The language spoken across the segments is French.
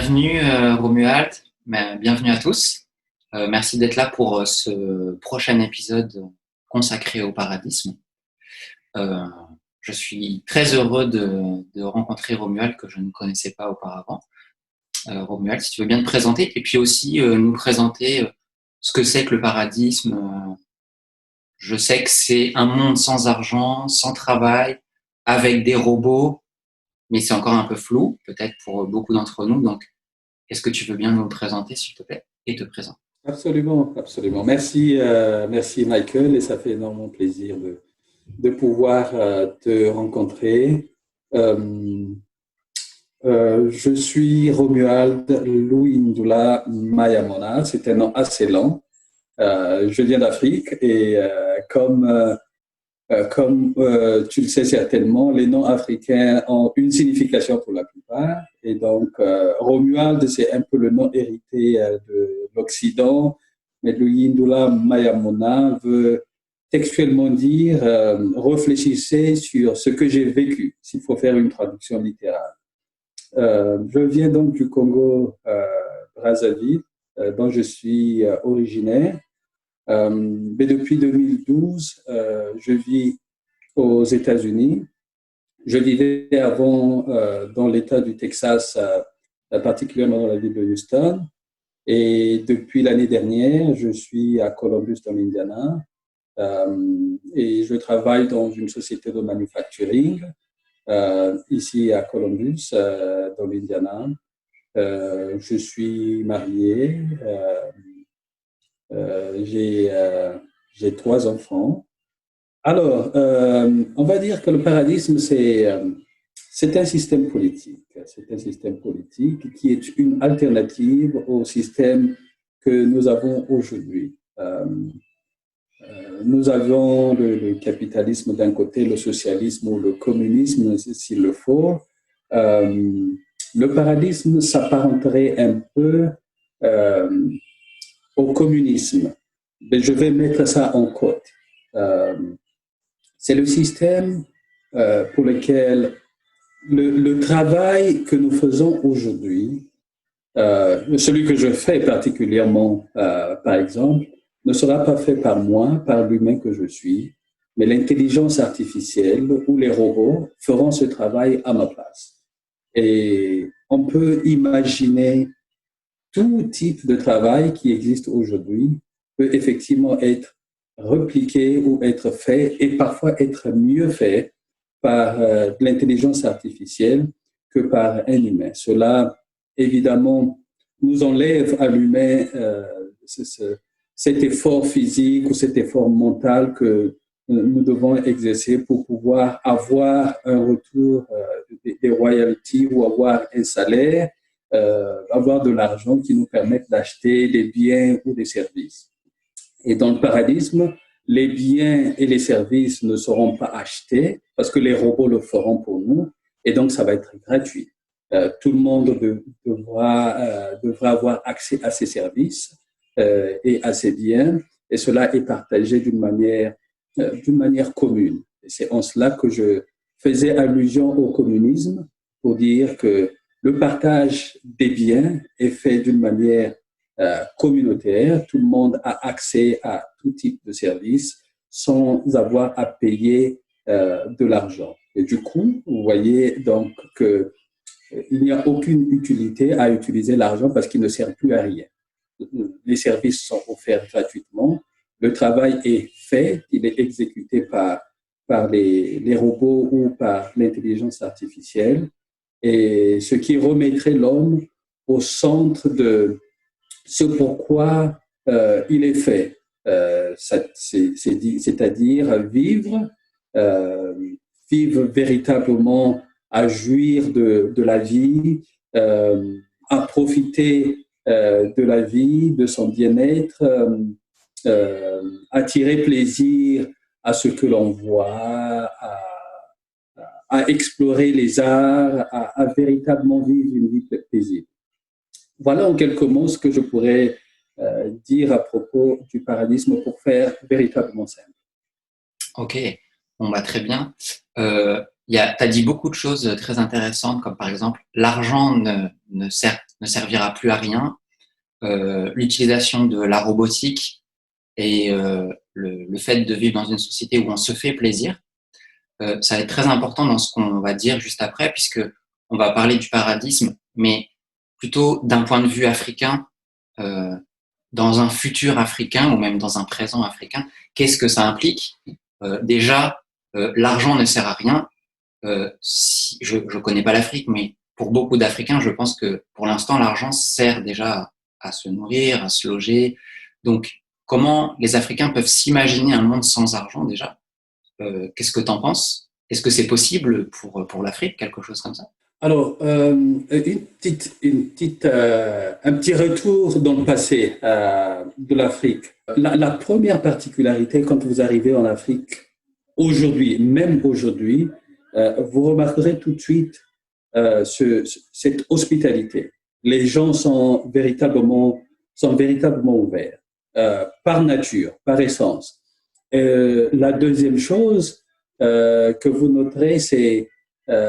Bienvenue Romuald, bienvenue à tous. Merci d'être là pour ce prochain épisode consacré au paradisme. Euh, je suis très heureux de rencontrer Romuald que je ne connaissais pas auparavant. Romuald, si tu veux bien te présenter et puis aussi nous présenter ce que c'est que le paradisme. Je sais que c'est un monde sans argent, sans travail, avec des robots, mais c'est encore un peu flou, peut-être pour beaucoup d'entre nous. Donc, est-ce que tu veux bien nous le présenter, s'il te plaît, et te présenter? Absolument, absolument. Merci, merci Michael, et ça fait énormément plaisir de pouvoir te rencontrer. Euh, je suis Romuald Louis Ndula Mayamona, c'est un nom assez long. Je viens d'Afrique et comme tu le sais certainement, les noms africains ont une signification pour la plupart. Et donc, Romuald, c'est un peu le nom hérité de l'Occident. Mais le Yindula Mayamona veut textuellement dire réfléchissez sur ce que j'ai vécu, s'il faut faire une traduction littérale. Je viens donc du Congo, Brazzaville, dont je suis originaire. Mais depuis 2012, je vis aux États-Unis. Je vivais avant dans l'État du Texas, particulièrement dans la ville de Houston. Et depuis l'année dernière, je suis à Columbus, dans l'Indiana. Et je travaille dans une société de manufacturing ici à Columbus, dans l'Indiana. Je suis marié. J'ai 3 enfants. Alors, on va dire que le paradisme, c'est un système politique. C'est un système politique qui est une alternative au système que nous avons aujourd'hui. Nous avons le capitalisme d'un côté, le socialisme ou le communisme, s'il le faut. Le paradisme s'apparenterait un peu au communisme. Mais je vais mettre ça en côte. C'est le système pour lequel le travail que nous faisons aujourd'hui, celui que je fais particulièrement, par exemple, ne sera pas fait par moi, par l'humain que je suis, mais l'intelligence artificielle ou les robots feront ce travail à ma place. Et on peut imaginer tout type de travail qui existe aujourd'hui peut effectivement être repliqué ou être fait et parfois être mieux fait par de l'intelligence artificielle que par un humain. Cela, évidemment, nous enlève à l'humain cet effort physique ou cet effort mental que nous devons exercer pour pouvoir avoir un retour des royalties ou avoir un salaire, avoir de l'argent qui nous permette d'acheter des biens ou des services. Et dans le paradisme, les biens et les services ne seront pas achetés parce que les robots le feront pour nous et donc ça va être gratuit. Tout le monde devra avoir accès à ces services et à ces biens et cela est partagé d'une manière commune. Et c'est en cela que je faisais allusion au communisme pour dire que le partage des biens est fait d'une manière communautaire. Tout le monde a accès à tout type de service sans avoir à payer de l'argent. Et du coup, vous voyez donc qu'il n'y a aucune utilité à utiliser l'argent parce qu'il ne sert plus à rien. Les services sont offerts gratuitement. Le travail est fait, il est exécuté par les robots ou par l'intelligence artificielle. Et ce qui remettrait l'homme au centre de ce pourquoi il est fait, c'est-à-dire vivre véritablement à jouir de la vie, à profiter de la vie, de son bien-être, à tirer plaisir à ce que l'on voit, à explorer les arts, à véritablement vivre une vie paisible. Voilà en quelques mots ce que je pourrais dire à propos du paradisme pour faire véritablement simple. Ok, bon bah très bien. Tu as dit beaucoup de choses très intéressantes, comme par exemple, l'argent ne servira plus à rien, l'utilisation de la robotique et le fait de vivre dans une société où on se fait plaisir. Ça va être très important dans ce qu'on va dire juste après, puisque on va parler du paradisme, mais plutôt d'un point de vue africain, euh, dans un futur africain ou même dans un présent africain. Qu'est-ce que ça implique? Déjà, l'argent ne sert à rien. Si, je connais pas l'Afrique, mais pour beaucoup d'Africains, je pense que pour l'instant, l'argent sert déjà à se nourrir, à se loger. Donc, comment les Africains peuvent s'imaginer un monde sans argent déjà? Qu'est-ce que tu en penses? Est-ce que c'est possible pour l'Afrique, quelque chose comme ça? Alors, un petit retour dans le passé de l'Afrique. La première particularité quand vous arrivez en Afrique aujourd'hui, même aujourd'hui, vous remarquerez tout de suite cette hospitalité. Les gens sont véritablement ouverts par nature, par essence. La deuxième chose que vous noterez, c'est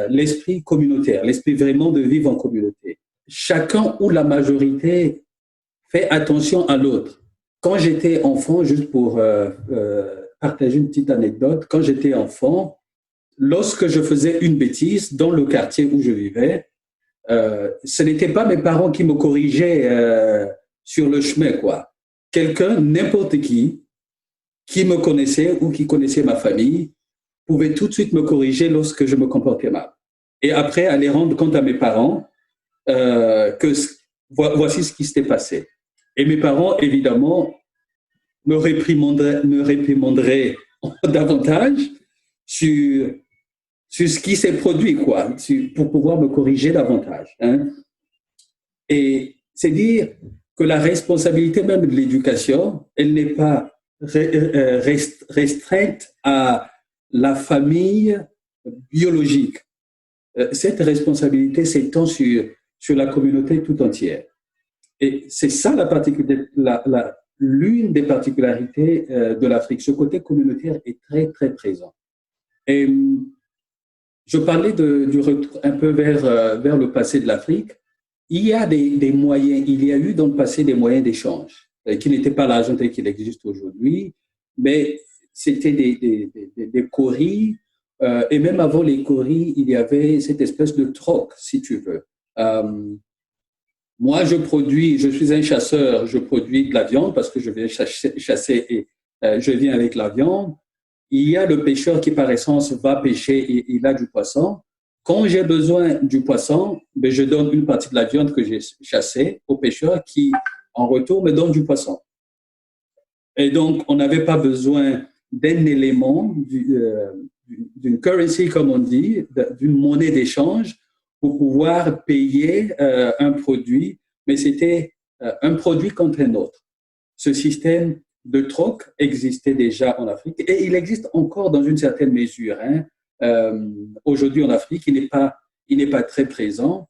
l'esprit communautaire, l'esprit vraiment de vivre en communauté. Chacun ou la majorité fait attention à l'autre. Quand j'étais enfant, juste pour partager une petite anecdote, quand j'étais enfant, lorsque je faisais une bêtise dans le quartier où je vivais, ce n'était pas mes parents qui me corrigeaient sur le chemin, quoi. Quelqu'un, n'importe qui me connaissait ou qui connaissait ma famille, pouvait tout de suite me corriger lorsque je me comportais mal. Et après, aller rendre compte à mes parents que voici ce qui s'était passé. Et mes parents, évidemment, me réprimanderaient davantage sur ce qui s'est produit, quoi, pour pouvoir me corriger davantage. Hein. Et c'est dire que la responsabilité même de l'éducation, elle n'est pas restreinte à la famille biologique. Cette responsabilité s'étend sur la communauté tout entière. Et c'est ça l'une des particularités de l'Afrique. Ce côté communautaire est très, très présent. Et je parlais du retour un peu vers le passé de l'Afrique. Il y a des moyens, il y a eu dans le passé des moyens d'échange qui n'étaient pas l'argent tel qu'il existe aujourd'hui, mais c'était des coris, et même avant les coris, il y avait cette espèce de troc, si tu veux. Moi, je suis un chasseur, je produis de la viande parce que je viens chasser et je viens avec la viande. Il y a le pêcheur qui, par essence, va pêcher et il a du poisson. Quand j'ai besoin du poisson, ben, je donne une partie de la viande que j'ai chassée au pêcheur qui, en retour, me donne du poisson. Et donc, on n'avait pas besoin d'un élément, d'une currency, comme on dit, d'une monnaie d'échange pour pouvoir payer un produit, mais c'était un produit contre un autre. Ce système de troc existait déjà en Afrique et il existe encore dans une certaine mesure. Hein. Aujourd'hui en Afrique, il n'est pas très présent,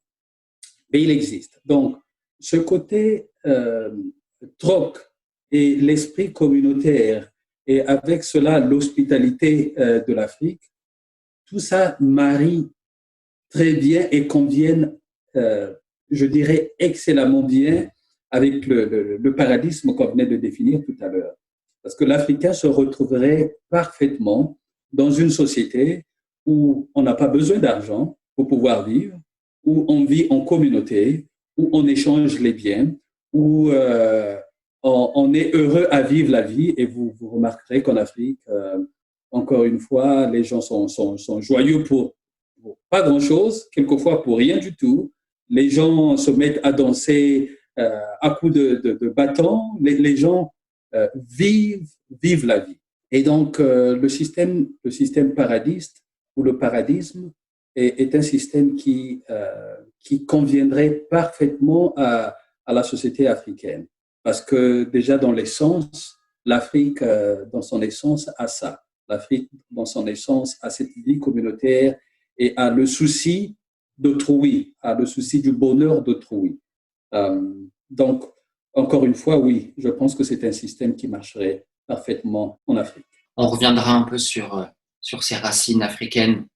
mais il existe. Donc, ce côté troc et l'esprit communautaire et avec cela l'hospitalité de l'Afrique, tout ça marie très bien et conviennent, je dirais, excellemment bien avec le paradisme qu'on venait de définir tout à l'heure. Parce que l'Africain se retrouverait parfaitement dans une société où on n'a pas besoin d'argent pour pouvoir vivre, où on vit en communauté, où on échange les biens, où on est heureux à vivre la vie. Et vous remarquerez qu'en Afrique, encore une fois, les gens sont joyeux pour pas grand-chose, quelquefois pour rien du tout. Les gens se mettent à danser à coups de bâton. Les gens vivent la vie. Et donc, le système paradiste ou le paradisme est un système qui conviendrait parfaitement à la société africaine. Parce que déjà dans l'essence, l'Afrique, dans son essence, a ça. L'Afrique, dans son essence, a cette vie communautaire et a le souci d'autrui, a le souci du bonheur d'autrui. Donc, encore une fois, oui, je pense que c'est un système qui marcherait parfaitement en Afrique. On reviendra un peu sur ces racines africaines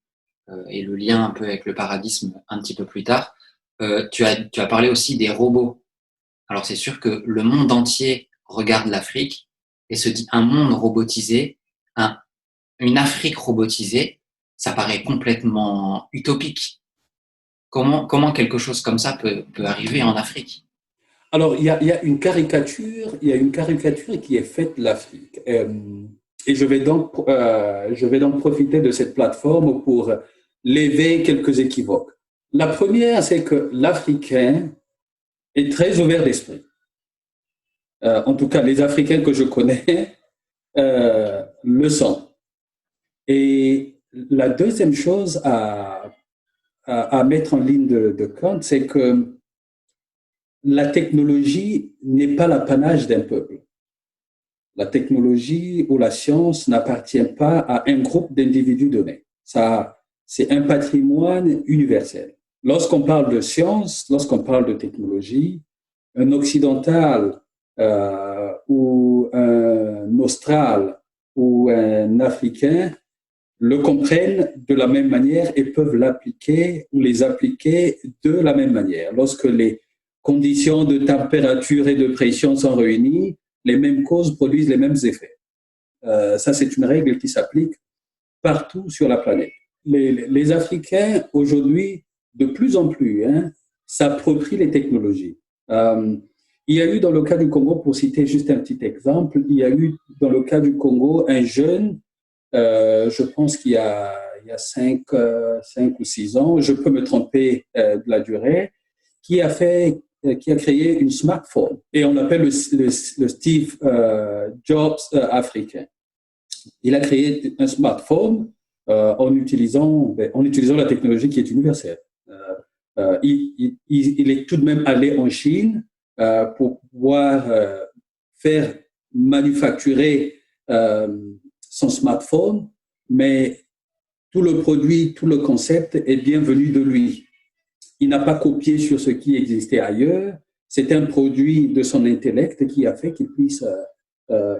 et le lien un peu avec le paradisme un petit peu plus tard. Tu as parlé aussi des robots. Alors c'est sûr que le monde entier regarde l'Afrique et se dit un monde robotisé, une Afrique robotisée, ça paraît complètement utopique. Comment quelque chose comme ça peut arriver en Afrique? Alors, il y a une caricature qui est faite de l'Afrique. Et je vais donc profiter de cette plateforme pour lever quelques équivoques. La première, c'est que l'Africain est très ouvert d'esprit. En tout cas, les Africains que je connais le sont. Et la deuxième chose à mettre en ligne de compte, c'est que la technologie n'est pas l'apanage d'un peuple. La technologie ou la science n'appartient pas à un groupe d'individus donnés. Ça, c'est un patrimoine universel. Lorsqu'on parle de science, lorsqu'on parle de technologie, un occidental ou un austral ou un africain le comprennent de la même manière et peuvent l'appliquer ou les appliquer de la même manière. Lorsque les conditions de température et de pression sont réunies, les mêmes causes produisent les mêmes effets. Ça, c'est une règle qui s'applique partout sur la planète. Les Africains, aujourd'hui, de plus en plus, s'approprient les technologies. Il y a eu dans le cas du Congo, pour citer juste un petit exemple, il y a eu dans le cas du Congo un jeune, je pense qu'il y a 5 ou 6 ans, je peux me tromper de la durée, qui a créé une smartphone. Et on l'appelle le Steve Jobs africain. Il a créé un smartphone en utilisant la technologie qui est universelle. Il est tout de même allé en Chine pour pouvoir faire manufacturer son smartphone, mais tout le produit, tout le concept est bien venu de lui. Il n'a pas copié sur ce qui existait ailleurs. C'est un produit de son intellect qui a fait qu'il puisse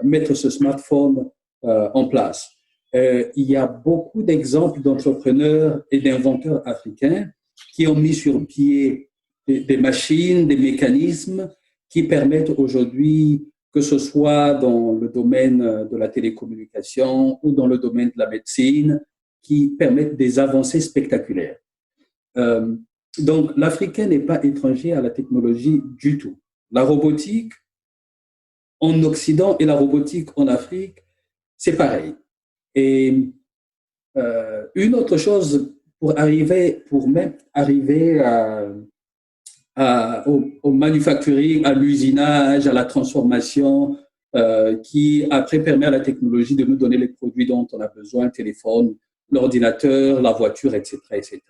mettre ce smartphone en place. Il y a beaucoup d'exemples d'entrepreneurs et d'inventeurs africains qui ont mis sur pied des machines, des mécanismes qui permettent aujourd'hui, que ce soit dans le domaine de la télécommunication ou dans le domaine de la médecine, qui permettent des avancées spectaculaires. Donc, l'Africain n'est pas étranger à la technologie du tout. La robotique en Occident et la robotique en Afrique, c'est pareil. Et une autre chose pour même arriver au manufacturing, à l'usinage, à la transformation, qui après permet à la technologie de nous donner les produits dont on a besoin, le téléphone, l'ordinateur, la voiture, etc., etc.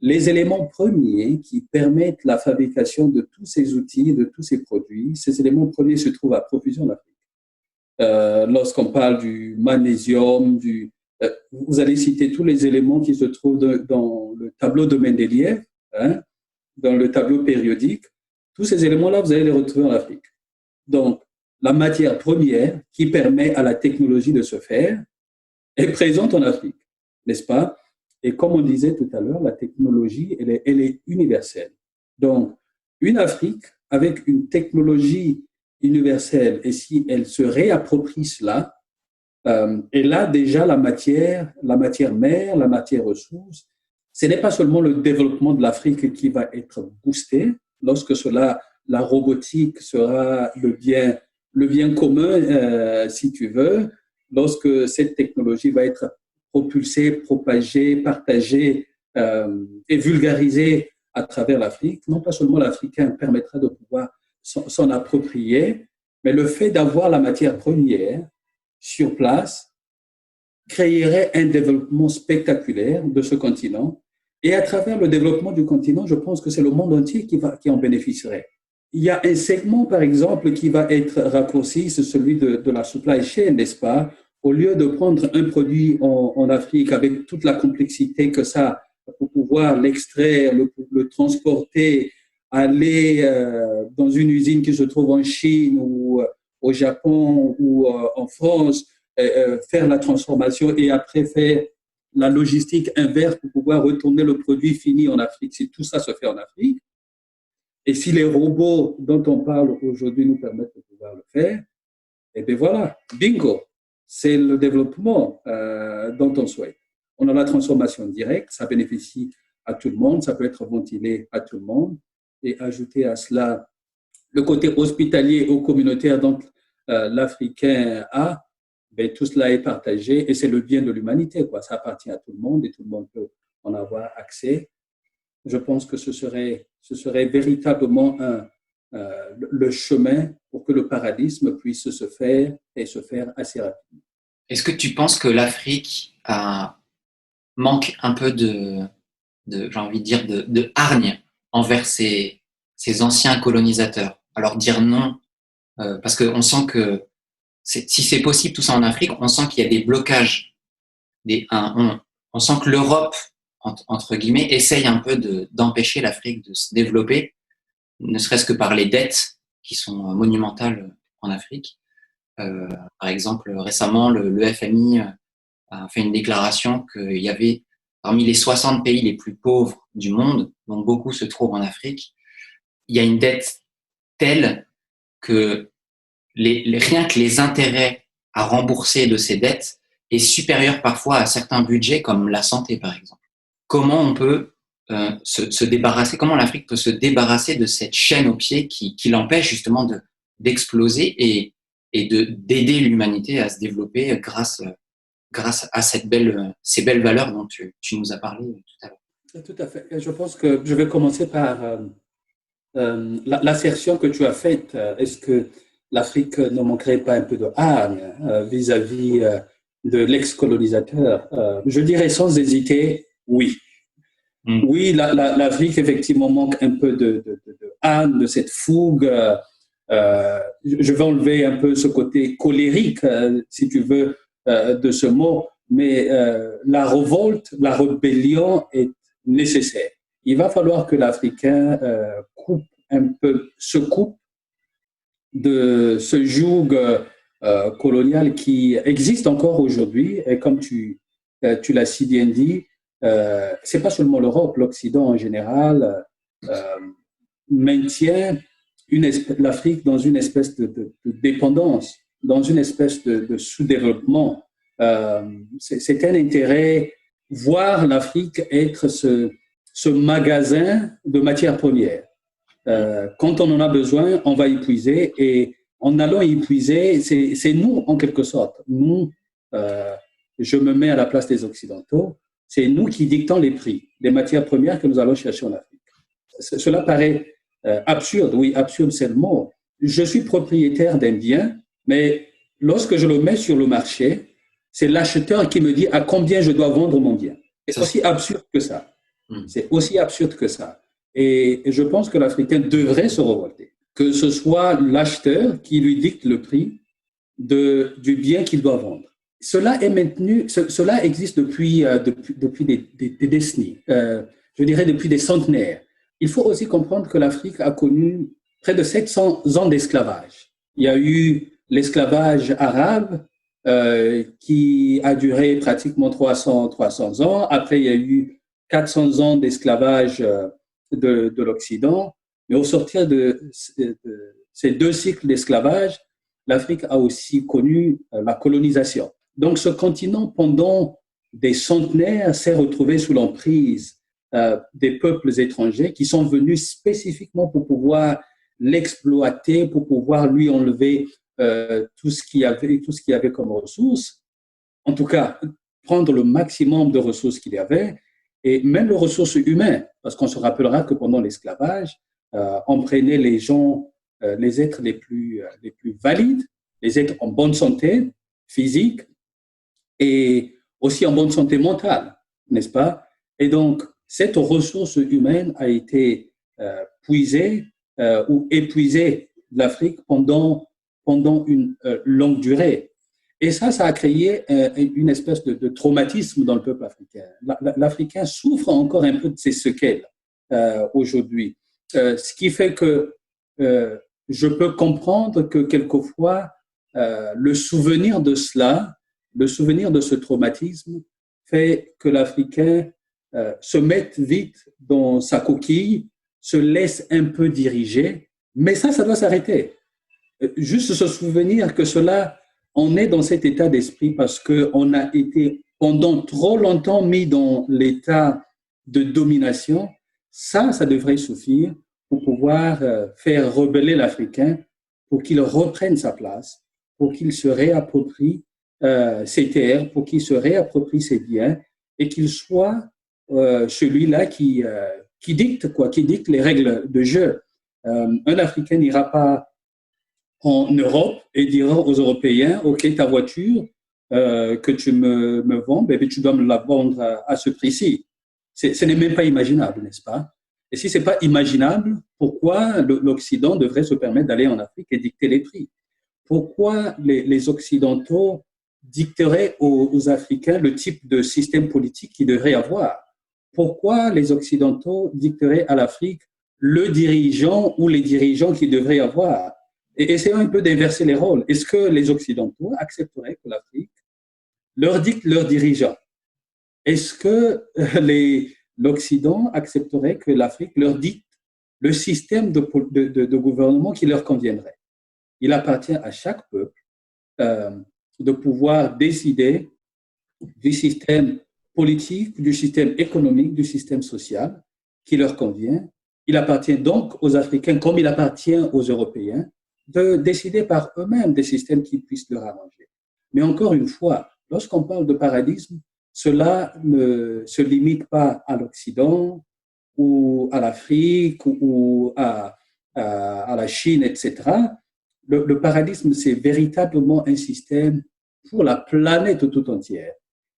Les éléments premiers qui permettent la fabrication de tous ces outils, de tous ces produits, ces éléments premiers se trouvent à profusion en Afrique. Lorsqu'on parle du magnésium, vous allez citer tous les éléments qui se trouvent dans le tableau de Mendeleïev, dans le tableau périodique. Tous ces éléments-là, vous allez les retrouver en Afrique. Donc, la matière première qui permet à la technologie de se faire est présente en Afrique, n'est-ce pas? Et comme on disait tout à l'heure, la technologie, elle est universelle. Donc, une Afrique avec une technologie universelle, et si elle se réapproprie cela, elle a déjà la matière mère, la matière ressource. Ce n'est pas seulement le développement de l'Afrique qui va être boosté, lorsque la robotique sera le bien commun, si tu veux, lorsque cette technologie va être propulsée, propagée, partagée et vulgarisée à travers l'Afrique. Non pas seulement l'Africain permettra de pouvoir s'en approprier, mais le fait d'avoir la matière première sur place créerait un développement spectaculaire de ce continent. Et à travers le développement du continent, je pense que c'est le monde entier qui en bénéficierait. Il y a un segment, par exemple, qui va être raccourci, c'est celui de la supply chain, n'est-ce pas? Au lieu de prendre un produit en Afrique avec toute la complexité que ça, pour pouvoir l'extraire, le transporter, aller dans une usine qui se trouve en Chine ou au Japon ou en France, faire la transformation et après faire la logistique inverse pour pouvoir retourner le produit fini en Afrique, si tout ça se fait en Afrique, et si les robots dont on parle aujourd'hui nous permettent de pouvoir le faire, et bien voilà, bingo, c'est le développement dont on souhaite. On a la transformation directe, ça bénéficie à tout le monde, ça peut être ventilé à tout le monde, et ajouter à cela le côté hospitalier ou communautaire dont l'Africain a, ben, tout cela est partagé et c'est le bien de l'humanité, quoi. Ça appartient à tout le monde et tout le monde peut en avoir accès. Je pense que ce serait véritablement le chemin pour que le paradisme puisse se faire et se faire assez rapidement. Est-ce que tu penses que l'Afrique manque un peu j'ai envie de dire, de hargne envers ses anciens colonisateurs? Alors dire non, parce qu'on sent que si c'est possible tout ça en Afrique, on sent qu'il y a des blocages. On sent que l'Europe, entre guillemets, essaye un peu d'empêcher l'Afrique de se développer, ne serait-ce que par les dettes qui sont monumentales en Afrique. Par exemple, récemment, le FMI a fait une déclaration qu'il y avait parmi les 60 pays les plus pauvres du monde, dont beaucoup se trouvent en Afrique, il y a une dette telle que rien que les intérêts à rembourser de ces dettes est supérieur parfois à certains budgets comme la santé, par exemple. Comment on peut se débarrasser, comment l'Afrique peut se débarrasser de cette chaîne au pied qui l'empêche justement d'exploser et d'aider l'humanité à se développer grâce à ces belles valeurs dont tu nous as parlé tout à l'heure. Tout à fait. Je pense que je vais commencer par l'assertion que tu as faite. Est-ce que l'Afrique ne manquerait pas un peu de hargne vis-à-vis de l'ex-colonisateur? Je dirais sans hésiter, oui. Oui, l'Afrique, effectivement, manque un peu de hargne, de cette fougue. Je vais enlever un peu ce côté colérique, si tu veux, de ce mot, mais la révolte, la rébellion est nécessaire. Il va falloir que l'Africain se coupe de ce joug colonial qui existe encore aujourd'hui. Et comme tu l'as si bien dit, c'est pas seulement l'Europe, l'Occident en général maintient l'Afrique dans une espèce de dépendance, dans une espèce de sous-développement. C'est un intérêt voir l'Afrique être ce magasin de matières premières. Quand on en a besoin, on va y puiser et en allant y puiser, c'est nous en quelque sorte. Nous, je me mets à la place des Occidentaux, c'est nous qui dictons les prix des matières premières que nous allons chercher en Afrique. Cela paraît absurde, oui, absurde c'est le mot. Je suis propriétaire d'un bien, mais lorsque je le mets sur le marché, c'est l'acheteur qui me dit à combien je dois vendre mon bien. C'est aussi absurde que ça. C'est aussi absurde que ça. Et je pense que l'Africain devrait se révolter. Que ce soit l'acheteur qui lui dicte le prix du bien qu'il doit vendre. Cela est maintenu, cela existe depuis des décennies, je dirais depuis des centenaires. Il faut aussi comprendre que l'Afrique a connu près de 700 ans d'esclavage. Il y a eu l'esclavage arabe qui a duré pratiquement 300 ans. Après, il y a eu 400 ans d'esclavage de l'Occident. Mais au sortir de ces deux cycles d'esclavage, l'Afrique a aussi connu la colonisation. Donc, ce continent, pendant des centenaires, s'est retrouvé sous l'emprise des peuples étrangers qui sont venus spécifiquement pour pouvoir l'exploiter, pour pouvoir lui enlever tout ce qu'il y avait comme ressources. En tout cas, prendre le maximum de ressources qu'il y avait, et même les ressources humaines, parce qu'on se rappellera que pendant l'esclavage, on prenait les gens, les êtres les plus valides, les êtres en bonne santé physique et aussi en bonne santé mentale, n'est-ce pas? Et donc, cette ressource humaine a été puisée ou épuisée de l'Afrique pendant une longue durée. Et ça a créé une espèce de traumatisme dans le peuple africain. L'Africain souffre encore un peu de ces séquelles aujourd'hui. Ce qui fait que je peux comprendre que quelquefois, le souvenir de cela, le souvenir de ce traumatisme fait que l'Africain se mette vite dans sa coquille, se laisse un peu diriger, mais ça doit s'arrêter. Juste se souvenir que cela, on est dans cet état d'esprit parce qu'on a été pendant trop longtemps mis dans l'état de domination. Ça devrait suffire pour pouvoir faire rebeller l'Africain, pour qu'il reprenne sa place, pour qu'il se réapproprie ses terres, pour qu'il se réapproprie ses biens et qu'il soit celui-là qui dicte les règles de jeu. Un Africain n'ira pas en Europe et dira aux Européens, OK, ta voiture que tu me vends, ben, tu dois me la vendre à ce prix-ci. Ce n'est même pas imaginable, n'est-ce pas? Et si ce n'est pas imaginable, pourquoi l'Occident devrait se permettre d'aller en Afrique et dicter les prix? Pourquoi les Occidentaux dicteraient aux Africains le type de système politique qu'ils devraient avoir? Pourquoi les Occidentaux dicteraient à l'Afrique le dirigeant ou les dirigeants qu'ils devraient avoir? Et essayons un peu d'inverser les rôles. Est-ce que les Occidentaux accepteraient que l'Afrique leur dicte leurs dirigeants? Est-ce que l'Occident accepterait que l'Afrique leur dicte le système de gouvernement qui leur conviendrait? Il appartient à chaque peuple de pouvoir décider du système politique, du système économique, du système social qui leur convient. Il appartient donc aux Africains, comme il appartient aux Européens, de décider par eux-mêmes des systèmes qui puissent leur arranger. Mais encore une fois, lorsqu'on parle de paradisme, cela ne se limite pas à l'Occident ou à l'Afrique ou à la Chine, etc. Le paradisme, c'est véritablement un système pour la planète tout entière.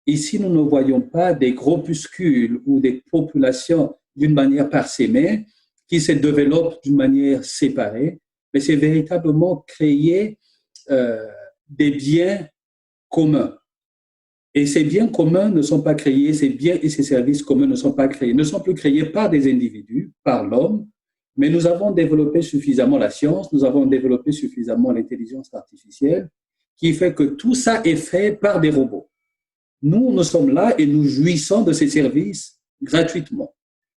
Ici, nous ne voyons pas des groupuscules ou des populations d'une manière parsemée qui se développent d'une manière séparée, mais c'est véritablement créer des biens communs. Et ces biens communs ne sont pas créés, ces biens et ces services communs ne sont pas créés, ne sont plus créés par des individus, par l'homme, mais nous avons développé suffisamment la science, nous avons développé suffisamment l'intelligence artificielle, qui fait que tout ça est fait par des robots. Nous sommes là et nous jouissons de ces services gratuitement.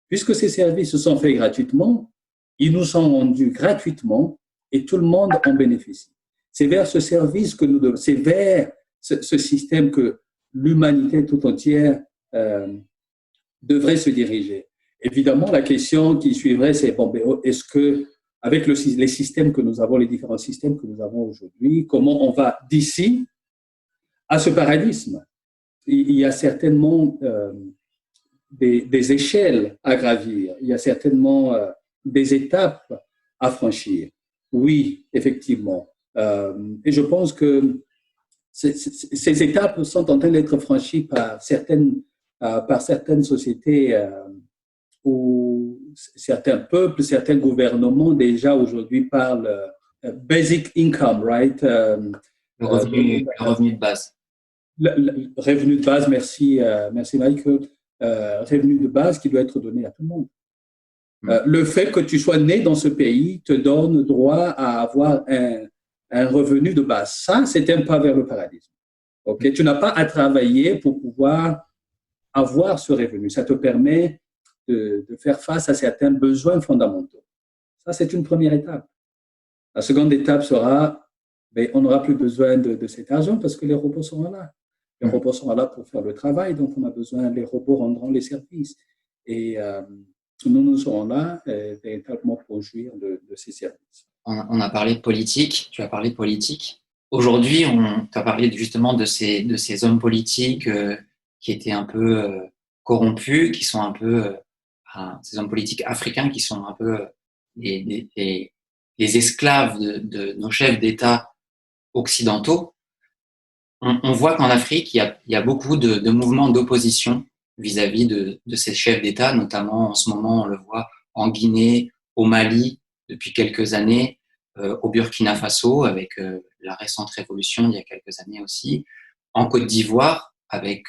Puisque ces services sont faits gratuitement, ils nous sont rendus gratuitement et tout le monde en bénéficie. C'est vers ce service que nous devons, c'est vers ce système que l'humanité tout entière devrait se diriger. Évidemment, la question qui suivrait, c'est bon, est-ce que, avec les systèmes que nous avons, les différents systèmes que nous avons aujourd'hui, comment on va d'ici à ce paradisme? Il y a certainement des échelles à gravir, il y a certainement des étapes à franchir. Oui, effectivement. Et je pense que ces étapes sont en train d'être franchies par certaines sociétés où certains peuples, certains gouvernements déjà aujourd'hui parlent basic income, right? Le revenu de base. Le revenu de base, merci Michael. Revenu de base qui doit être donné à tout le monde. Le fait que tu sois né dans ce pays te donne droit à avoir un revenu de base. Ça, c'est un pas vers le paradisme. Okay? Tu n'as pas à travailler pour pouvoir avoir ce revenu. Ça te permet de faire face à certains besoins fondamentaux. Ça, c'est une première étape. La seconde étape sera, on n'aura plus besoin de cet argent parce que les robots seront là. Les robots sont là pour faire le travail, donc on a besoin, les robots rendront les services. Et nous serons là véritablement pour jouir de ces services. On a parlé de politique, tu as parlé de politique. Aujourd'hui, tu as parlé justement de ces hommes politiques qui étaient un peu corrompus, qui sont un peu, ces hommes politiques africains qui sont un peu les esclaves de nos chefs d'État occidentaux. On voit qu'en Afrique, il y a beaucoup de mouvements d'opposition vis-à-vis de ces chefs d'État, notamment en ce moment, on le voit en Guinée, au Mali, depuis quelques années, au Burkina Faso, avec la récente révolution d'il y a quelques années aussi, en Côte d'Ivoire, avec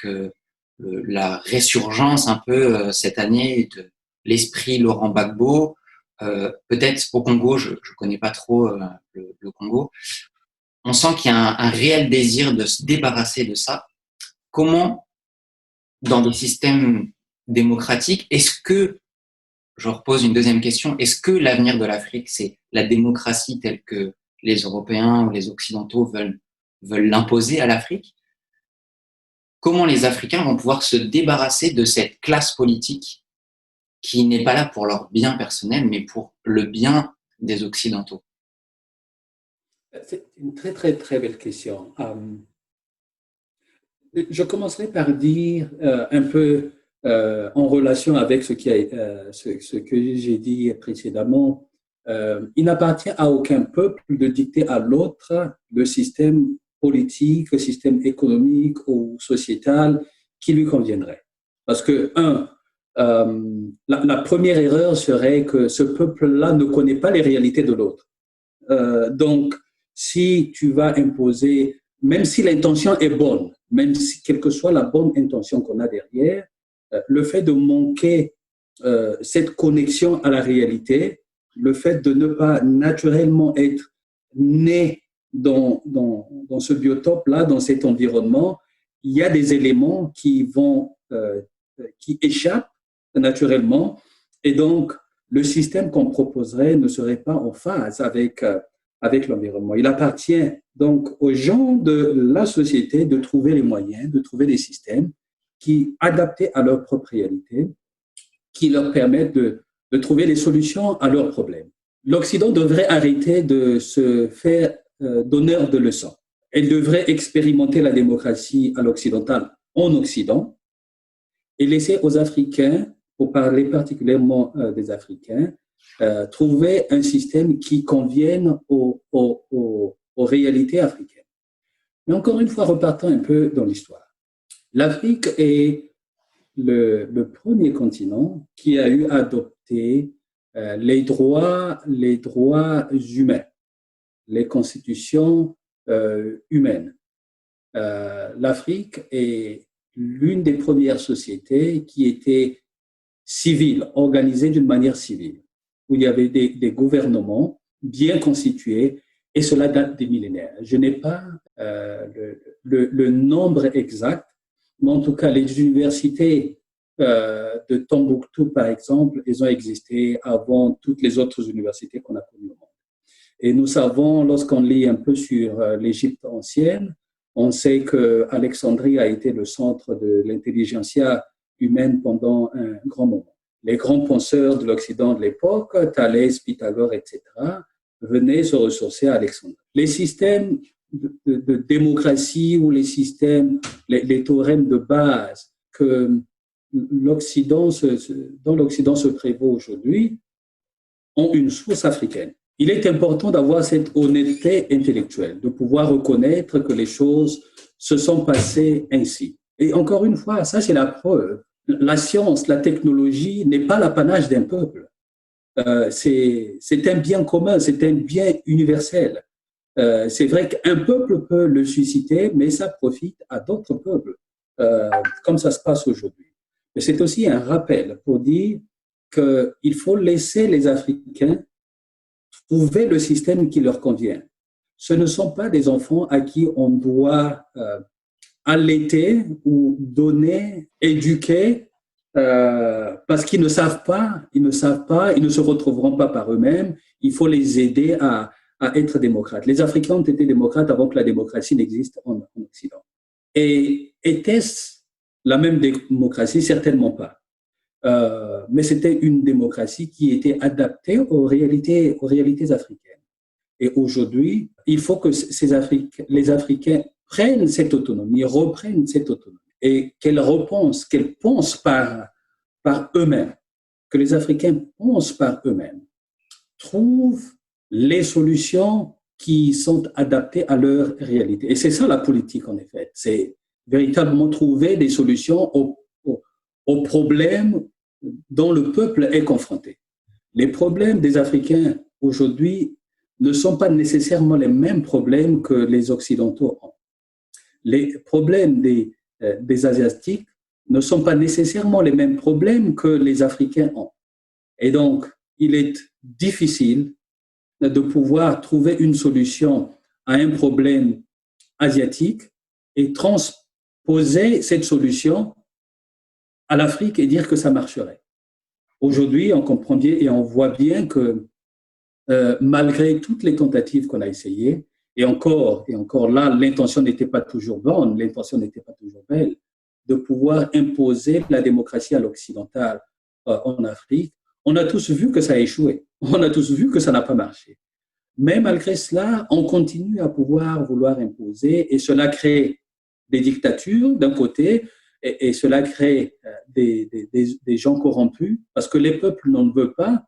la résurgence un peu cette année de l'esprit Laurent Gbagbo, peut-être au Congo, je connais pas trop le Congo. On sent qu'il y a un réel désir de se débarrasser de ça. Comment dans des systèmes démocratiques, je repose une deuxième question, est-ce que l'avenir de l'Afrique, c'est la démocratie telle que les Européens ou les Occidentaux veulent l'imposer à l'Afrique? Comment les Africains vont pouvoir se débarrasser de cette classe politique qui n'est pas là pour leur bien personnel, mais pour le bien des Occidentaux? C'est une très, très, très belle question. Je commencerai par dire un peu en relation avec ce que j'ai dit précédemment. Il n'appartient à aucun peuple de dicter à l'autre le système politique, le système économique ou sociétal qui lui conviendrait. Parce que, la première erreur serait que ce peuple-là ne connaît pas les réalités de l'autre. Donc, si tu vas imposer, même si l'intention est bonne, même si, quelle que soit la bonne intention qu'on a derrière, le fait de manquer cette connexion à la réalité, le fait de ne pas naturellement être né dans ce biotope-là, dans cet environnement, il y a des éléments qui échappent naturellement, et donc le système qu'on proposerait ne serait pas en phase avec l'environnement. Il appartient donc aux gens de la société de trouver les moyens, de trouver des systèmes qui, adaptés à leur propre réalité, qui leur permettent de trouver des solutions à leurs problèmes. L'Occident devrait arrêter de se faire donneur de leçons. Elle devrait expérimenter la démocratie à l'occidental en Occident et laisser aux Africains, pour parler particulièrement des Africains, trouver un système qui convienne aux réalités africaines. Mais encore une fois, repartant un peu dans l'histoire. L'Afrique est le premier continent qui a eu adopté les droits humains, les constitutions humaines. L'Afrique est l'une des premières sociétés qui était civile, organisée d'une manière civile, où il y avait des gouvernements bien constitués, et cela date des millénaires. Je n'ai pas le nombre exact, mais en tout cas, les universités de Tombouctou, par exemple, elles ont existé avant toutes les autres universités qu'on a connues au monde. Et nous savons, lorsqu'on lit un peu sur l'Égypte ancienne, on sait qu'Alexandrie a été le centre de l'intelligentsia humaine pendant un grand moment. Les grands penseurs de l'Occident de l'époque, Thalès, Pythagore, etc., venaient se ressourcer à Alexandrie. Les systèmes de démocratie ou les théorèmes de base que dans l'Occident se prévaut aujourd'hui ont une source africaine. Il est important d'avoir cette honnêteté intellectuelle, de pouvoir reconnaître que les choses se sont passées ainsi. Et encore une fois, ça c'est la preuve. La science, la technologie n'est pas l'apanage d'un peuple. C'est un bien commun, c'est un bien universel. C'est vrai qu'un peuple peut le susciter, mais ça profite à d'autres peuples, comme ça se passe aujourd'hui. Mais c'est aussi un rappel pour dire qu'il faut laisser les Africains trouver le système qui leur convient. Ce ne sont pas des enfants à qui on doit allaiter ou donner, éduquer, parce qu'ils ne savent pas, ils ne se retrouveront pas par eux-mêmes. Il faut les aider à être démocrates. Les Africains ont été démocrates avant que la démocratie n'existe en Occident. Et était-ce la même démocratie? Certainement pas. Mais c'était une démocratie qui était adaptée aux réalités africaines. Et aujourd'hui, il faut que les Africains prennent cette autonomie, reprennent cette autonomie, et qu'elles pensent par eux-mêmes, que les Africains pensent par eux-mêmes, trouvent les solutions qui sont adaptées à leur réalité. Et c'est ça la politique, en effet. C'est véritablement trouver des solutions aux problèmes dont le peuple est confronté. Les problèmes des Africains aujourd'hui ne sont pas nécessairement les mêmes problèmes que les Occidentaux ont. Les problèmes des Asiatiques ne sont pas nécessairement les mêmes problèmes que les Africains ont. Et donc, il est difficile de pouvoir trouver une solution à un problème asiatique et transposer cette solution à l'Afrique et dire que ça marcherait. Aujourd'hui, on comprend bien et on voit bien que malgré toutes les tentatives qu'on a essayées, et encore là, l'intention n'était pas toujours bonne, l'intention n'était pas toujours belle, de pouvoir imposer la démocratie à l'occidental en Afrique, on a tous vu que ça a échoué. On a tous vu que ça n'a pas marché. Mais malgré cela, on continue à pouvoir vouloir imposer et cela crée des dictatures d'un côté et cela crée des gens corrompus parce que les peuples n'en veulent pas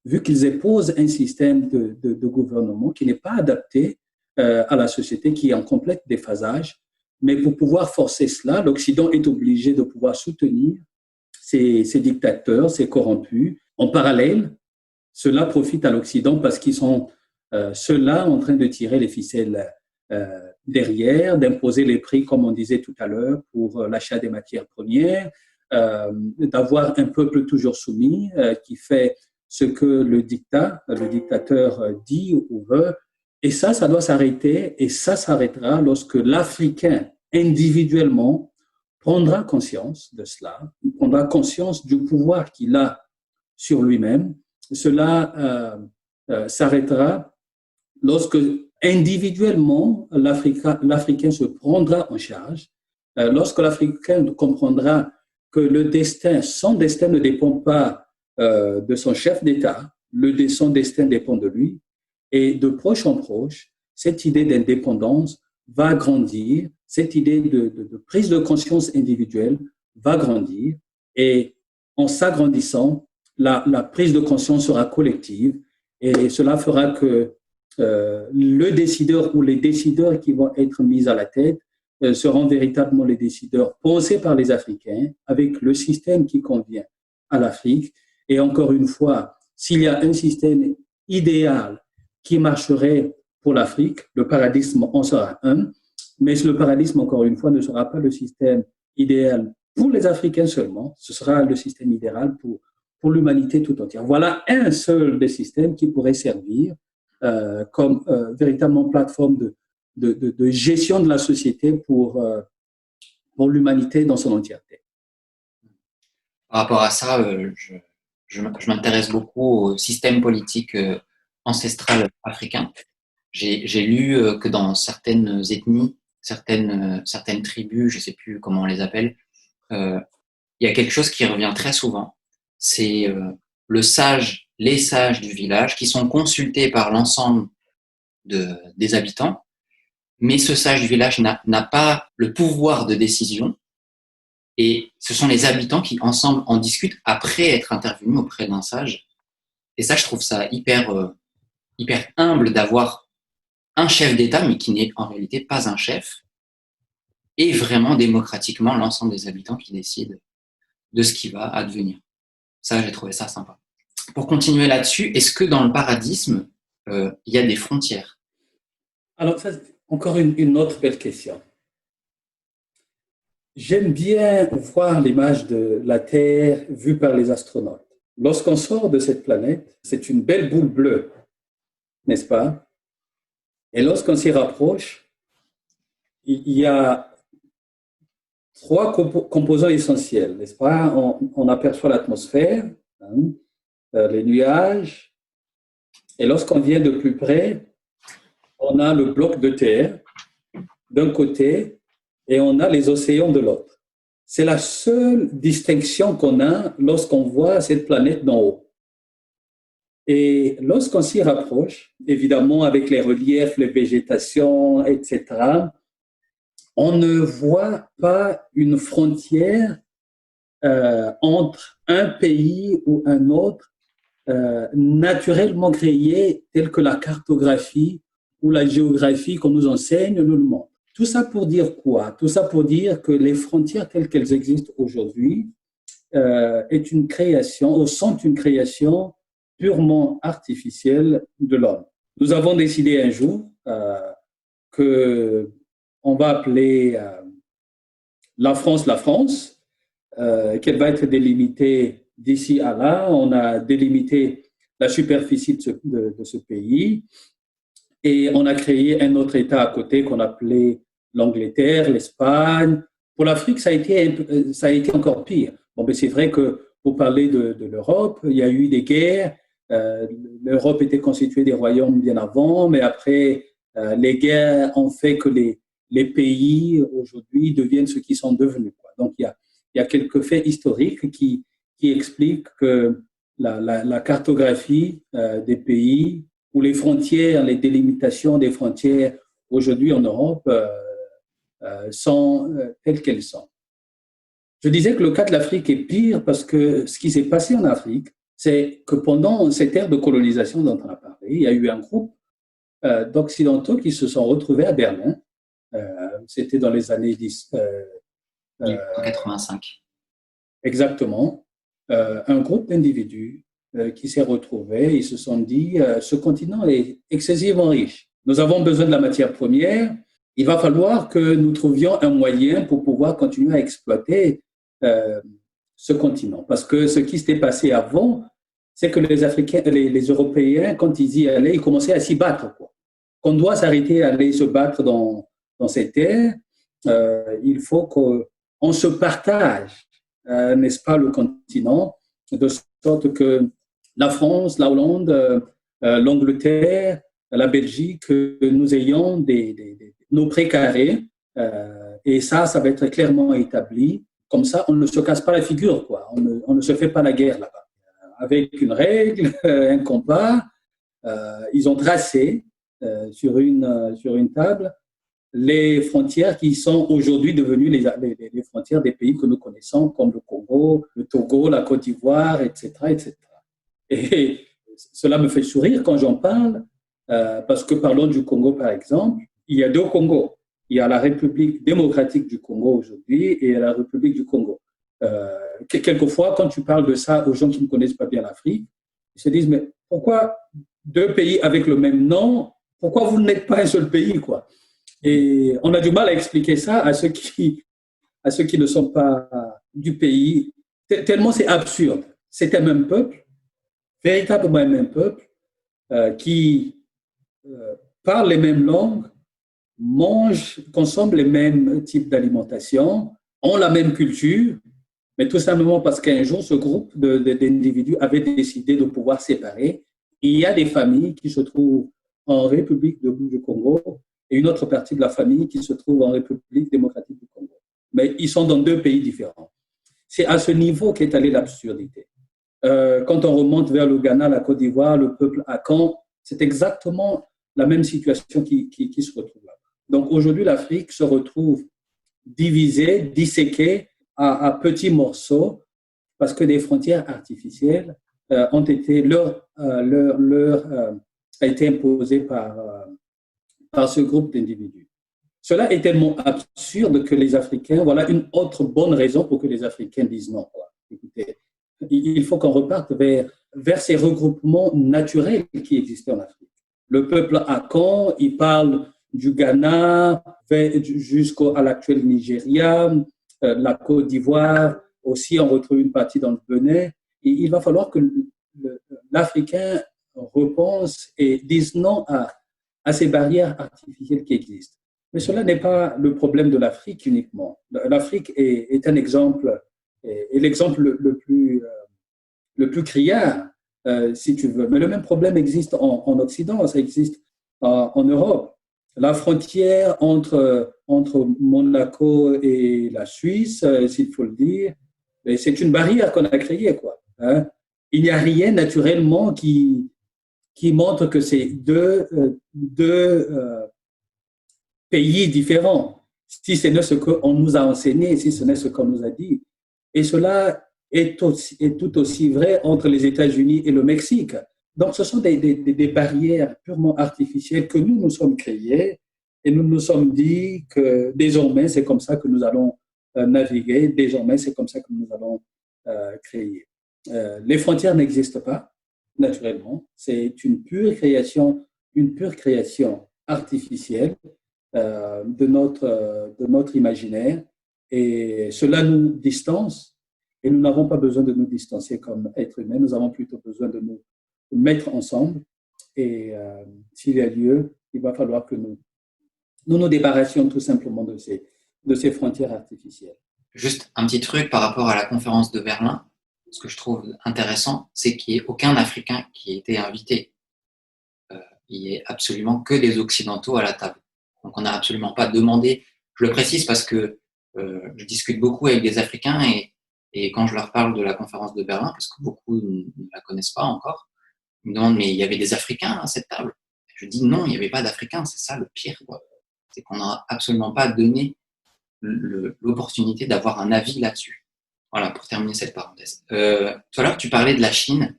vu qu'ils épousent un système de gouvernement qui n'est pas adapté à la société, qui est en complète déphasage. Mais pour pouvoir forcer cela, l'Occident est obligé de pouvoir soutenir ces dictateurs, ces corrompus. En parallèle, cela profite à l'Occident parce qu'ils sont ceux-là en train de tirer les ficelles derrière, d'imposer les prix, comme on disait tout à l'heure, pour l'achat des matières premières, d'avoir un peuple toujours soumis qui fait ce que le dictateur dit ou veut. Et ça doit s'arrêter et ça s'arrêtera lorsque l'Africain, individuellement, prendra conscience de cela, prendra conscience du pouvoir qu'il a sur lui-même. Cela s'arrêtera lorsque, individuellement, l'Africain se prendra en charge, lorsque l'Africain comprendra que son destin ne dépend pas de son chef d'État, son destin dépend de lui, et de proche en proche, cette idée d'indépendance va grandir, cette idée de prise de conscience individuelle va grandir, et en s'agrandissant, la prise de conscience sera collective, et cela fera que le décideur ou les décideurs qui vont être mis à la tête seront véritablement les décideurs pensés par les Africains avec le système qui convient à l'Afrique. Et encore une fois, s'il y a un système idéal qui marcherait pour l'Afrique, le paradisme en sera un, mais le paradisme, encore une fois, ne sera pas le système idéal pour les Africains seulement, ce sera le système idéal pour l'humanité tout entière. Voilà un seul des systèmes qui pourrait servir comme véritablement plateforme de gestion de la société pour l'humanité dans son entièreté. Par rapport à ça, je m'intéresse beaucoup au système politique ancestral africain. J'ai lu que dans certaines ethnies, certaines tribus, je ne sais plus comment on les appelle, il y a quelque chose qui revient très souvent. C'est les sages du village qui sont consultés par l'ensemble des habitants, mais ce sage du village n'a pas le pouvoir de décision. Et ce sont les habitants qui, ensemble, en discutent après être intervenus auprès d'un sage. Et ça, je trouve ça hyper humble d'avoir un chef d'État, mais qui n'est en réalité pas un chef, et vraiment démocratiquement l'ensemble des habitants qui décident de ce qui va advenir. Ça, j'ai trouvé ça sympa. Pour continuer là-dessus, est-ce que dans le paradisme, il y a des frontières? Alors, ça, c'est encore une autre belle question. J'aime bien voir l'image de la Terre vue par les astronautes. Lorsqu'on sort de cette planète, c'est une belle boule bleue, n'est-ce pas? Et lorsqu'on s'y rapproche, il y a trois composants essentiels, n'est-ce pas? On aperçoit l'atmosphère, les nuages, et lorsqu'on vient de plus près, on a le bloc de terre d'un côté et on a les océans de l'autre. C'est la seule distinction qu'on a lorsqu'on voit cette planète d'en haut. Et lorsqu'on s'y rapproche, évidemment avec les reliefs, les végétations, etc., on ne voit pas une frontière entre un pays ou un autre naturellement créée telle que la cartographie ou la géographie qu'on nous enseigne nous le montre. Tout ça pour dire quoi? Tout ça pour dire que les frontières telles qu'elles existent aujourd'hui sont une création purement artificielle de l'homme. Nous avons décidé un jour que on va appeler la France, qu'elle va être délimitée d'ici à là. On a délimité la superficie de ce pays et on a créé un autre État à côté qu'on appelait l'Angleterre, l'Espagne. Pour l'Afrique, ça a été encore pire Bon, ben c'est vrai que pour parler de l'Europe, il y a eu des guerres. L'Europe était constituée des royaumes bien avant, mais après, les guerres ont fait que les pays aujourd'hui deviennent ce qu'ils sont devenus, quoi. Donc, il y a quelques faits historiques qui expliquent que la cartographie des pays ou les frontières, les délimitations des frontières aujourd'hui en Europe sont telles qu'elles sont. Je disais que le cas de l'Afrique est pire parce que ce qui s'est passé en Afrique, c'est que pendant cette ère de colonisation dont on a parlé, il y a eu un groupe d'Occidentaux qui se sont retrouvés à Berlin. C'était dans les années 10. 1985. Exactement. Un groupe d'individus qui s'est retrouvé, ils se sont dit, ce continent est excessivement riche. Nous avons besoin de la matière première. Il va falloir que nous trouvions un moyen pour pouvoir continuer à exploiter ce continent. Parce que ce qui s'était passé avant, c'est que les Africains, les Européens, quand ils y allaient, ils commençaient à s'y battre, quoi. Qu'on doit s'arrêter à aller se battre dans cette terre. Il faut qu'on se partage, n'est-ce pas, le continent, de sorte que la France, la Hollande, l'Angleterre, la Belgique, nous ayons nos précarés, et ça va être clairement établi. Comme ça, on ne se casse pas la figure, quoi. On ne se fait pas la guerre là-bas. Avec une règle, un combat, ils ont tracé sur une table les frontières qui sont aujourd'hui devenues les frontières des pays que nous connaissons, comme le Congo, le Togo, la Côte d'Ivoire, etc., etc. Et cela me fait sourire quand j'en parle, parce que parlons du Congo, par exemple. Il y a deux Congos. Il y a la République démocratique du Congo aujourd'hui et la République du Congo. Quelquefois, quand tu parles de ça aux gens qui ne connaissent pas bien l'Afrique, ils se disent, mais pourquoi deux pays avec le même nom, pourquoi vous n'êtes pas un seul pays, quoi? Et on a du mal à expliquer ça à ceux qui ne sont pas du pays, tellement c'est absurde. C'est un même peuple, véritablement un même peuple, qui parle les mêmes langues, mange, consomme les mêmes types d'alimentation, ont la même culture, mais tout simplement parce qu'un jour, ce groupe d'individus avait décidé de pouvoir séparer. Et il y a des familles qui se trouvent en République du Congo et une autre partie de la famille qui se trouve en République démocratique du Congo. Mais ils sont dans deux pays différents. C'est à ce niveau qu'est allée l'absurdité. Quand on remonte vers le Ghana, la Côte d'Ivoire, le peuple Akan, c'est exactement la même situation qui se retrouve là. Donc aujourd'hui, l'Afrique se retrouve divisée, disséquée à petits morceaux parce que des frontières artificielles ont été a été imposées par ce groupe d'individus. Cela est tellement absurde que les Africains, voilà une autre bonne raison pour que les Africains disent non. Écoutez, il faut qu'on reparte vers ces regroupements naturels qui existaient en Afrique. Le peuple Akan, il parle du Ghana jusqu'à l'actuel Nigeria, la Côte d'Ivoire, aussi on retrouve une partie dans le Bénin. Et il va falloir que l'Africain repense et dise non à ces barrières artificielles qui existent. Mais cela n'est pas le problème de l'Afrique uniquement. L'Afrique est un exemple, et l'exemple le plus criard, si tu veux. Mais le même problème existe en Occident, ça existe en Europe. La frontière entre Monaco et la Suisse, s'il faut le dire, c'est une barrière qu'on a créée, quoi. Hein? Il n'y a rien naturellement qui montre que c'est deux pays différents, si ce n'est ce qu'on nous a enseigné, si ce n'est ce qu'on nous a dit. Et cela est tout aussi vrai entre les États-Unis et le Mexique. Donc, ce sont des barrières purement artificielles que nous nous sommes créées et nous nous sommes dit que désormais, c'est comme ça que nous allons naviguer, désormais, c'est comme ça que nous allons créer. Les frontières n'existent pas, naturellement. C'est une pure création artificielle de notre imaginaire et cela nous distance et nous n'avons pas besoin de nous distancer comme êtres humains, nous avons plutôt besoin de nous mettre ensemble et s'il y a lieu, il va falloir que nous débarrassions tout simplement de ces frontières artificielles. Juste un petit truc par rapport à la conférence de Berlin. Ce que je trouve intéressant, c'est qu'il n'y ait aucun Africain qui ait été invité. Il n'y ait absolument que des Occidentaux à la table. Donc on n'a absolument pas demandé. Je le précise parce que je discute beaucoup avec des Africains et quand je leur parle de la conférence de Berlin, parce que beaucoup ne la connaissent pas encore, ils me demandent mais il y avait des Africains à cette table. Je dis non, il n'y avait pas d'Africains. C'est ça le pire, quoi. C'est qu'on n'a absolument pas donné l'opportunité d'avoir un avis là-dessus. Voilà, pour terminer cette parenthèse. Tout à l'heure, tu parlais de la Chine.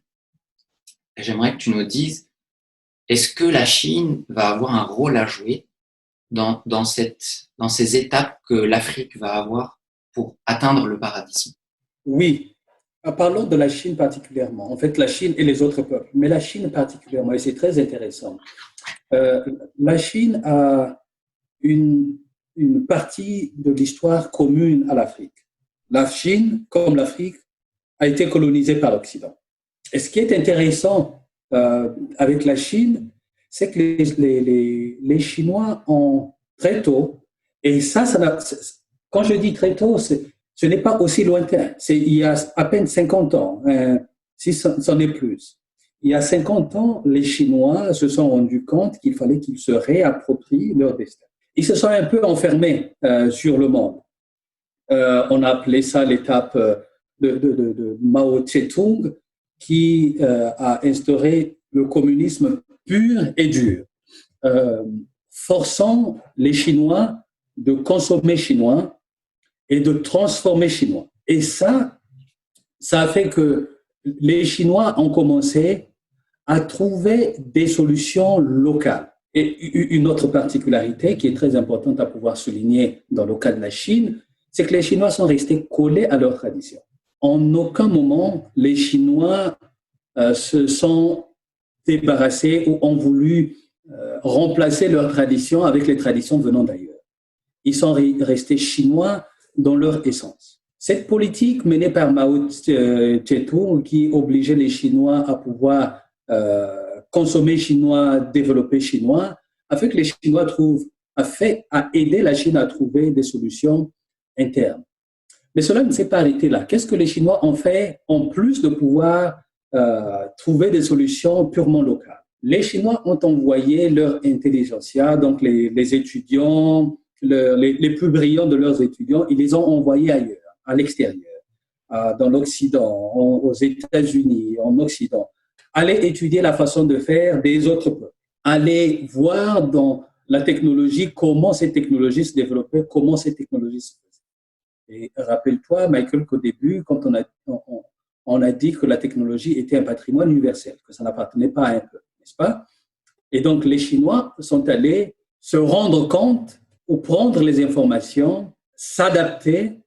J'aimerais que tu nous dises, est-ce que la Chine va avoir un rôle à jouer dans ces étapes que l'Afrique va avoir pour atteindre le paradisme? Oui, parlons de la Chine particulièrement. En fait, la Chine et les autres peuples, mais la Chine particulièrement, et c'est très intéressant. La Chine a une, une partie de l'histoire commune à l'Afrique. La Chine, comme l'Afrique, a été colonisée par l'Occident. Et ce qui est intéressant avec la Chine, c'est que les Chinois ont très tôt, et quand je dis très tôt, ce n'est pas aussi lointain. Il y a à peine 50 ans, si c'en est plus. Il y a 50 ans, les Chinois se sont rendus compte qu'il fallait qu'ils se réapproprient leur destin. Ils se sont un peu enfermés sur le monde. On a appelé ça l'étape de Mao Tse-tung, qui a instauré le communisme pur et dur, forçant les Chinois de consommer chinois et de transformer chinois. Et ça a fait que les Chinois ont commencé à trouver des solutions locales. Et une autre particularité qui est très importante à pouvoir souligner dans le cas de la Chine, c'est que les Chinois sont restés collés à leur tradition. En aucun moment, les Chinois se sont débarrassés ou ont voulu remplacer leur tradition avec les traditions venant d'ailleurs. Ils sont restés chinois dans leur essence. Cette politique menée par Mao Tse-tung, qui obligeait les Chinois à pouvoir consommer chinois, développer chinois, a fait que les Chinois a aidé la Chine à trouver des solutions internes. Mais cela ne s'est pas arrêté là. Qu'est-ce que les Chinois ont fait en plus de pouvoir trouver des solutions purement locales? Les Chinois ont envoyé leur intelligentsia, donc les étudiants, les plus brillants de leurs étudiants, ils les ont envoyés ailleurs, à l'extérieur, dans l'Occident, aux États-Unis, en Occident. Aller étudier la façon de faire des autres peuples. Aller voir dans la technologie comment ces technologies se développaient, comment ces technologies se faisaient. Et rappelle-toi, Michael, qu'au début, quand on a dit que la technologie était un patrimoine universel, que ça n'appartenait pas à un peuple, n'est-ce pas? Et donc, les Chinois sont allés se rendre compte ou prendre les informations, s'adapter,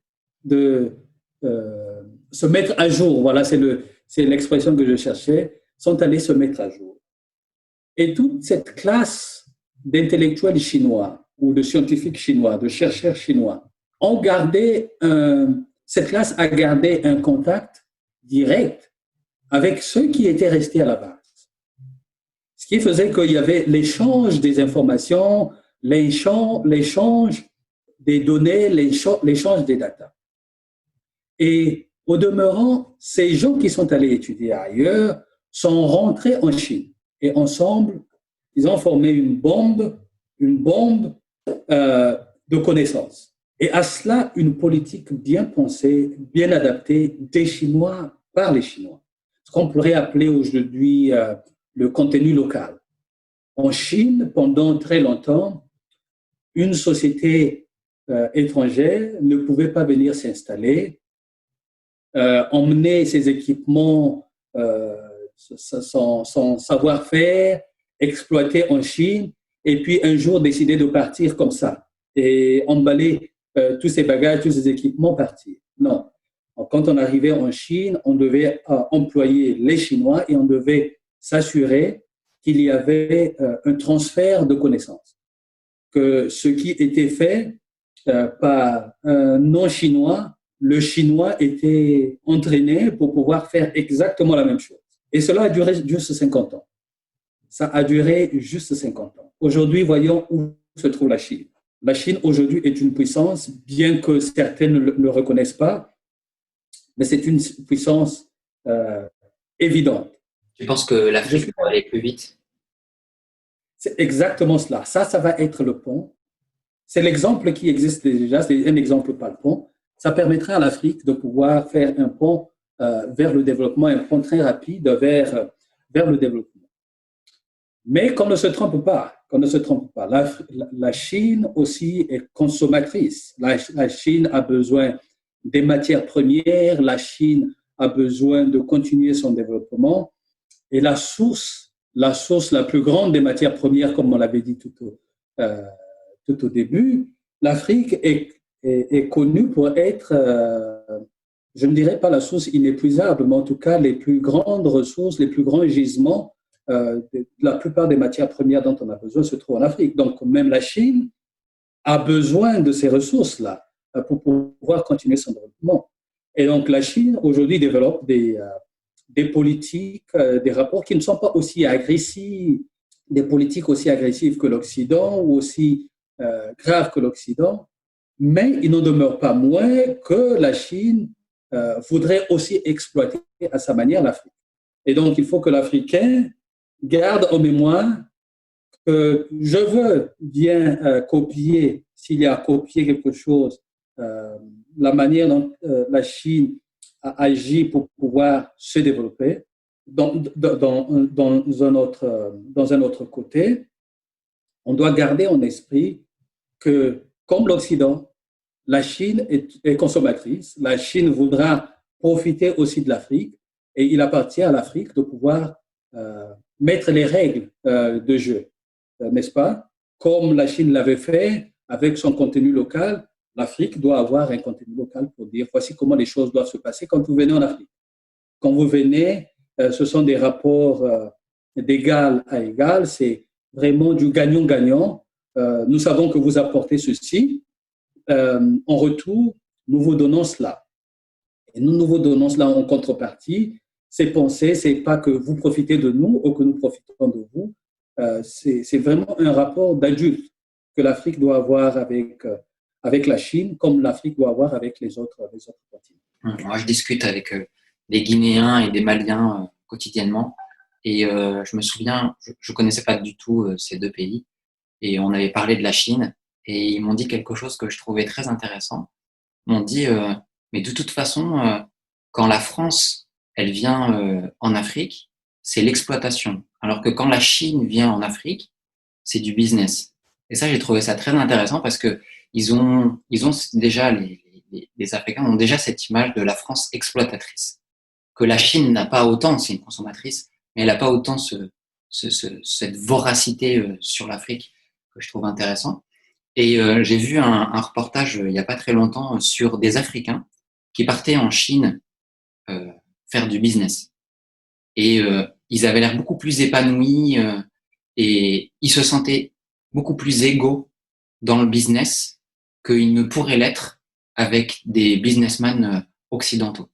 se mettre à jour. Voilà, c'est l'expression que je cherchais, sont allés se mettre à jour. Et toute cette classe d'intellectuels chinois ou de scientifiques chinois, de chercheurs chinois, cette classe a gardé un contact direct avec ceux qui étaient restés à la base. Ce qui faisait qu'il y avait l'échange des informations, l'échange des données, l'échange des datas. Et au demeurant, ces gens qui sont allés étudier ailleurs sont rentrés en Chine. Et ensemble, ils ont formé une bombe de connaissances. Et à cela, une politique bien pensée, bien adaptée des Chinois par les Chinois. Ce qu'on pourrait appeler aujourd'hui le contenu local. En Chine, pendant très longtemps, une société étrangère ne pouvait pas venir s'installer, emmener ses équipements, son savoir-faire, exploiter en Chine, et puis un jour décider de partir comme ça et emballer tous ces bagages, tous ces équipements, partir. Non. Quand on arrivait en Chine, on devait employer les Chinois et on devait s'assurer qu'il y avait un transfert de connaissances. Que ce qui était fait par un non-chinois, le chinois était entraîné pour pouvoir faire exactement la même chose. Et cela a duré juste 50 ans. Ça a duré juste 50 ans. Aujourd'hui, voyons où se trouve la Chine. La Chine aujourd'hui est une puissance, bien que certains ne le reconnaissent pas, mais c'est une puissance évidente. Tu penses que l'Afrique pourrait aller plus vite? C'est exactement cela. Ça va être le pont. C'est l'exemple qui existe déjà, c'est un exemple par le pont. Ça permettra à l'Afrique de pouvoir faire un pont vers le développement, un pont très rapide vers le développement. Mais qu'on ne se trompe pas, La Chine aussi est consommatrice. La Chine a besoin des matières premières, la Chine a besoin de continuer son développement. Et la source la plus grande des matières premières, comme on l'avait dit tout au début, l'Afrique est connue pour être, je ne dirais pas la source inépuisable, mais en tout cas les plus grandes ressources, les plus grands gisements la plupart des matières premières dont on a besoin se trouvent en Afrique. Donc, même la Chine a besoin de ces ressources-là pour pouvoir continuer son développement. Et donc, la Chine, aujourd'hui, développe des politiques, des rapports qui ne sont pas aussi agressifs, des politiques aussi agressives que l'Occident ou aussi graves que l'Occident, mais il n'en demeure pas moins que la Chine voudrait aussi exploiter à sa manière l'Afrique. Et donc, il faut que l'Africain garde en mémoire que je veux bien copier, s'il y a à copier quelque chose, la manière dont la Chine a agi pour pouvoir se développer. Dans un autre côté, on doit garder en esprit que, comme l'Occident, la Chine est consommatrice. La Chine voudra profiter aussi de l'Afrique et il appartient à l'Afrique de pouvoir mettre les règles de jeu, n'est-ce pas? Comme la Chine l'avait fait avec son contenu local, l'Afrique doit avoir un contenu local pour dire voici comment les choses doivent se passer quand vous venez en Afrique. Quand vous venez, ce sont des rapports d'égal à égal, c'est vraiment du gagnant-gagnant. Nous savons que vous apportez ceci. En retour, nous vous donnons cela. Et nous vous donnons cela en contrepartie. C'est penser, c'est pas que vous profitez de nous ou que nous profitons de vous. C'est vraiment un rapport d'adulte que l'Afrique doit avoir avec la Chine, comme l'Afrique doit avoir avec les autres continents. Moi, je discute avec des Guinéens et des Maliens quotidiennement. Et je me souviens, je connaissais pas du tout ces deux pays. Et on avait parlé de la Chine. Et ils m'ont dit quelque chose que je trouvais très intéressant. Ils m'ont dit, mais de toute façon, quand la France, elle vient en Afrique, c'est l'exploitation. Alors que quand la Chine vient en Afrique, c'est du business. Et ça, j'ai trouvé ça très intéressant parce que ils ont déjà, les Africains ont déjà cette image de la France exploitatrice. Que la Chine n'a pas autant, c'est une consommatrice, mais elle n'a pas autant cette voracité sur l'Afrique que je trouve intéressant. Et j'ai vu un reportage il n'y a pas très longtemps sur des Africains qui partaient en Chine faire du business. Et ils avaient l'air beaucoup plus épanouis et ils se sentaient beaucoup plus égaux dans le business qu'ils ne pourraient l'être avec des businessmen occidentaux.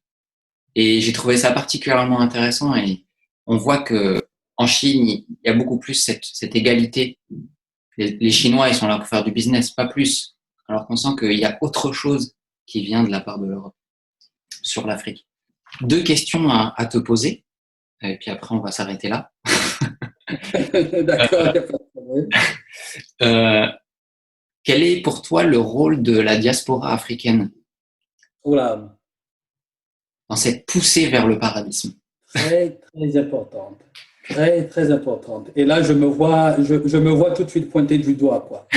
Et j'ai trouvé ça particulièrement intéressant et on voit que en Chine, il y a beaucoup plus cette égalité. Les Chinois, ils sont là pour faire du business, pas plus. Alors qu'on sent qu'il y a autre chose qui vient de la part de l'Europe sur l'Afrique. 2 questions à te poser, et puis après on va s'arrêter là. D'accord, il n'y a pas de problème. Quel est pour toi le rôle de la diaspora africaine Voilà. dans cette poussée vers le paradisme? Très, très importante. Très, très importante. Et là, je me vois tout de suite pointer du doigt, quoi.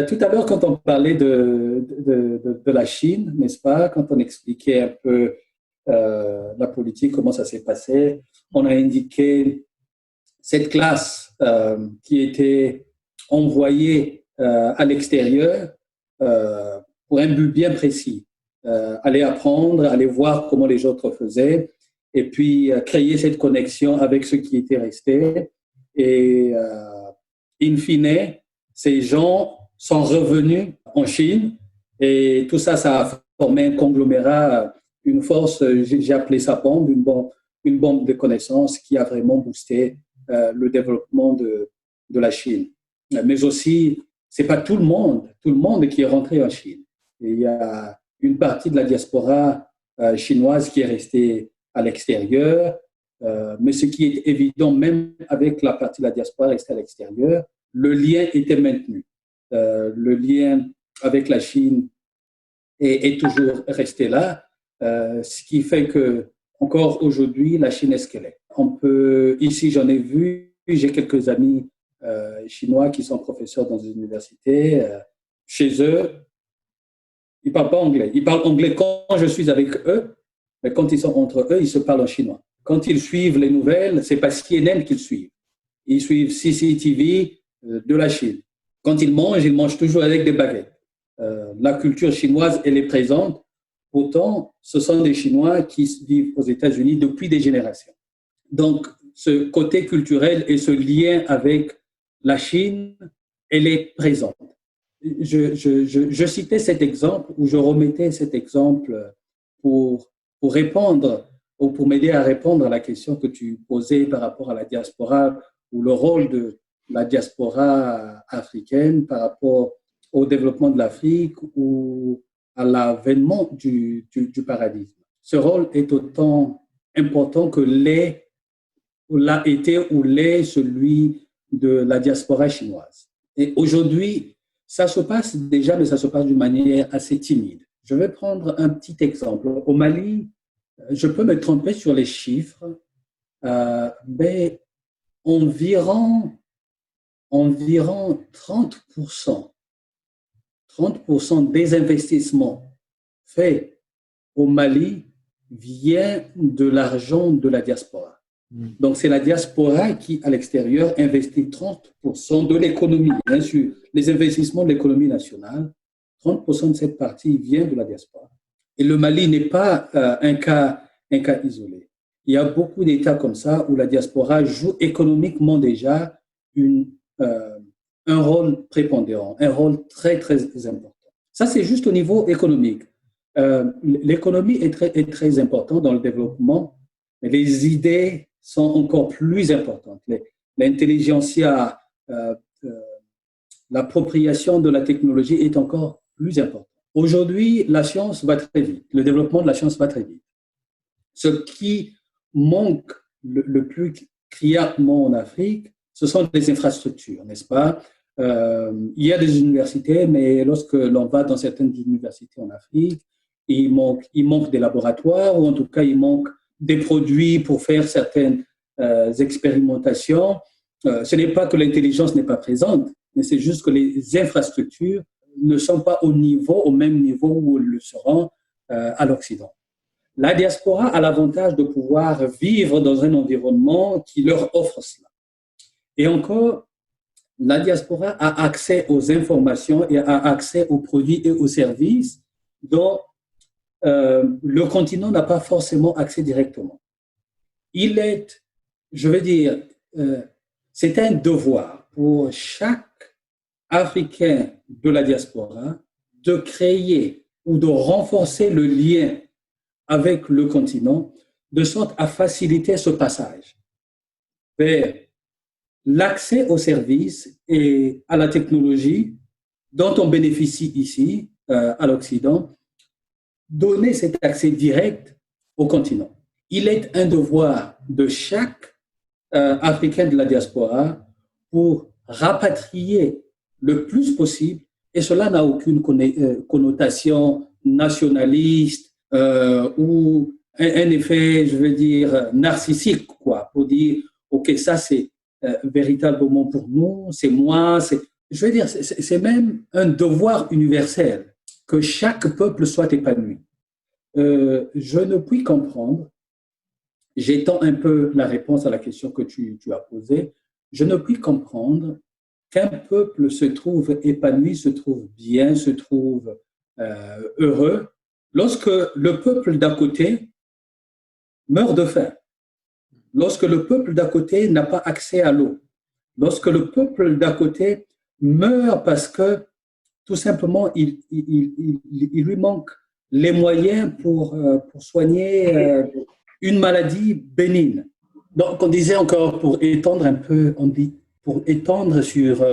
Tout à l'heure, quand on parlait de la Chine, n'est-ce pas, quand on expliquait un peu la politique, comment ça s'est passé, on a indiqué cette classe qui était envoyée à l'extérieur pour un but bien précis. Aller apprendre, aller voir comment les autres faisaient, et puis créer cette connexion avec ceux qui étaient restés. Et in fine, ces gens sont revenus en Chine, et tout ça, ça a formé un conglomérat, une force, j'ai appelé ça bombe, une bombe de connaissances qui a vraiment boosté le développement de la Chine. Mais aussi, c'est pas tout le monde qui est rentré en Chine. Et il y a une partie de la diaspora chinoise qui est restée à l'extérieur, mais ce qui est évident, même avec la partie de la diaspora restée à l'extérieur, le lien était maintenu. Le lien avec la Chine est toujours resté là, ce qui fait que encore aujourd'hui, la Chine est ce qu'elle est. Ici, j'en ai vu, j'ai quelques amis chinois qui sont professeurs dans des universités. Chez eux, ils ne parlent pas anglais. Ils parlent anglais quand je suis avec eux, mais quand ils sont entre eux, ils se parlent en chinois. Quand ils suivent les nouvelles, c'est pas CNN qu'ils suivent. Ils suivent CCTV de la Chine. Quand ils mangent toujours avec des baguettes. La culture chinoise, elle est présente. Pourtant, ce sont des Chinois qui vivent aux États-Unis depuis des générations. Donc, ce côté culturel et ce lien avec la Chine, elle est présente. Je citais cet exemple, ou je remettais cet exemple pour répondre, ou pour m'aider à répondre à la question que tu posais par rapport à la diaspora, ou le rôle de la diaspora africaine par rapport au développement de l'Afrique ou à l'avènement du paradisme. Ce rôle est autant important que l'a été ou l'est celui de la diaspora chinoise. Et aujourd'hui, ça se passe déjà, mais ça se passe d'une manière assez timide. Je vais prendre un petit exemple. Au Mali, je peux me tromper sur les chiffres, mais environ 30% des investissements faits au Mali vient de l'argent de la diaspora. Donc, c'est la diaspora qui, à l'extérieur, investit 30% de l'économie, bien sûr, les investissements de l'économie nationale. 30% de cette partie vient de la diaspora. Et le Mali n'est pas un cas isolé. Il y a beaucoup d'États comme ça où la diaspora joue économiquement déjà un rôle prépondérant, un rôle très, très important. Ça, c'est juste au niveau économique. L'économie est très importante dans le développement, mais les idées sont encore plus importantes. L'intelligentsia, l'appropriation de la technologie est encore plus importante. Aujourd'hui, la science va très vite. Le développement de la science va très vite. Ce qui manque le plus criarement en Afrique, ce sont des infrastructures, n'est-ce pas? Il y a des universités, mais lorsque l'on va dans certaines universités en Afrique, il manque des laboratoires, ou en tout cas, il manque des produits pour faire certaines expérimentations. Ce n'est pas que l'intelligence n'est pas présente, mais c'est juste que les infrastructures ne sont pas au même niveau où elles le seront à l'Occident. La diaspora a l'avantage de pouvoir vivre dans un environnement qui leur offre cela. Et encore, la diaspora a accès aux informations et a accès aux produits et aux services dont le continent n'a pas forcément accès directement. C'est un devoir pour chaque Africain de la diaspora de créer ou de renforcer le lien avec le continent de sorte à faciliter ce passage vers l'accès aux services et à la technologie dont on bénéficie ici, à l'Occident, donner cet accès direct au continent. Il est un devoir de chaque Africain de la diaspora pour rapatrier le plus possible, et cela n'a aucune connotation nationaliste ou un effet, je veux dire, narcissique, quoi, pour dire, OK, ça c'est véritablement pour nous, c'est moi, je veux dire, c'est même un devoir universel que chaque peuple soit épanoui. Je ne puis comprendre, j'étends un peu la réponse à la question que tu as posée, je ne puis comprendre qu'un peuple se trouve épanoui, se trouve bien, se trouve heureux, lorsque le peuple d'à côté meurt de faim, lorsque le peuple d'à côté n'a pas accès à l'eau, lorsque le peuple d'à côté meurt parce que tout simplement il lui manque les moyens pour soigner une maladie bénigne. Donc, on disait encore, pour étendre un peu, pour étendre sur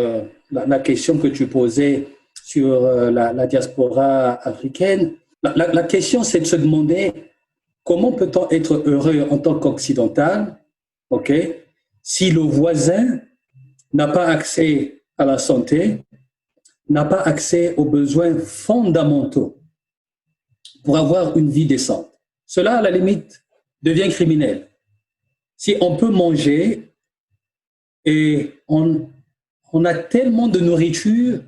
la question que tu posais sur la diaspora africaine, la question, c'est de se demander comment peut-on être heureux en tant qu'occidental, ok, si le voisin n'a pas accès à la santé, n'a pas accès aux besoins fondamentaux pour avoir une vie décente. Cela, à la limite, devient criminel. Si on peut manger et on a tellement de nourriture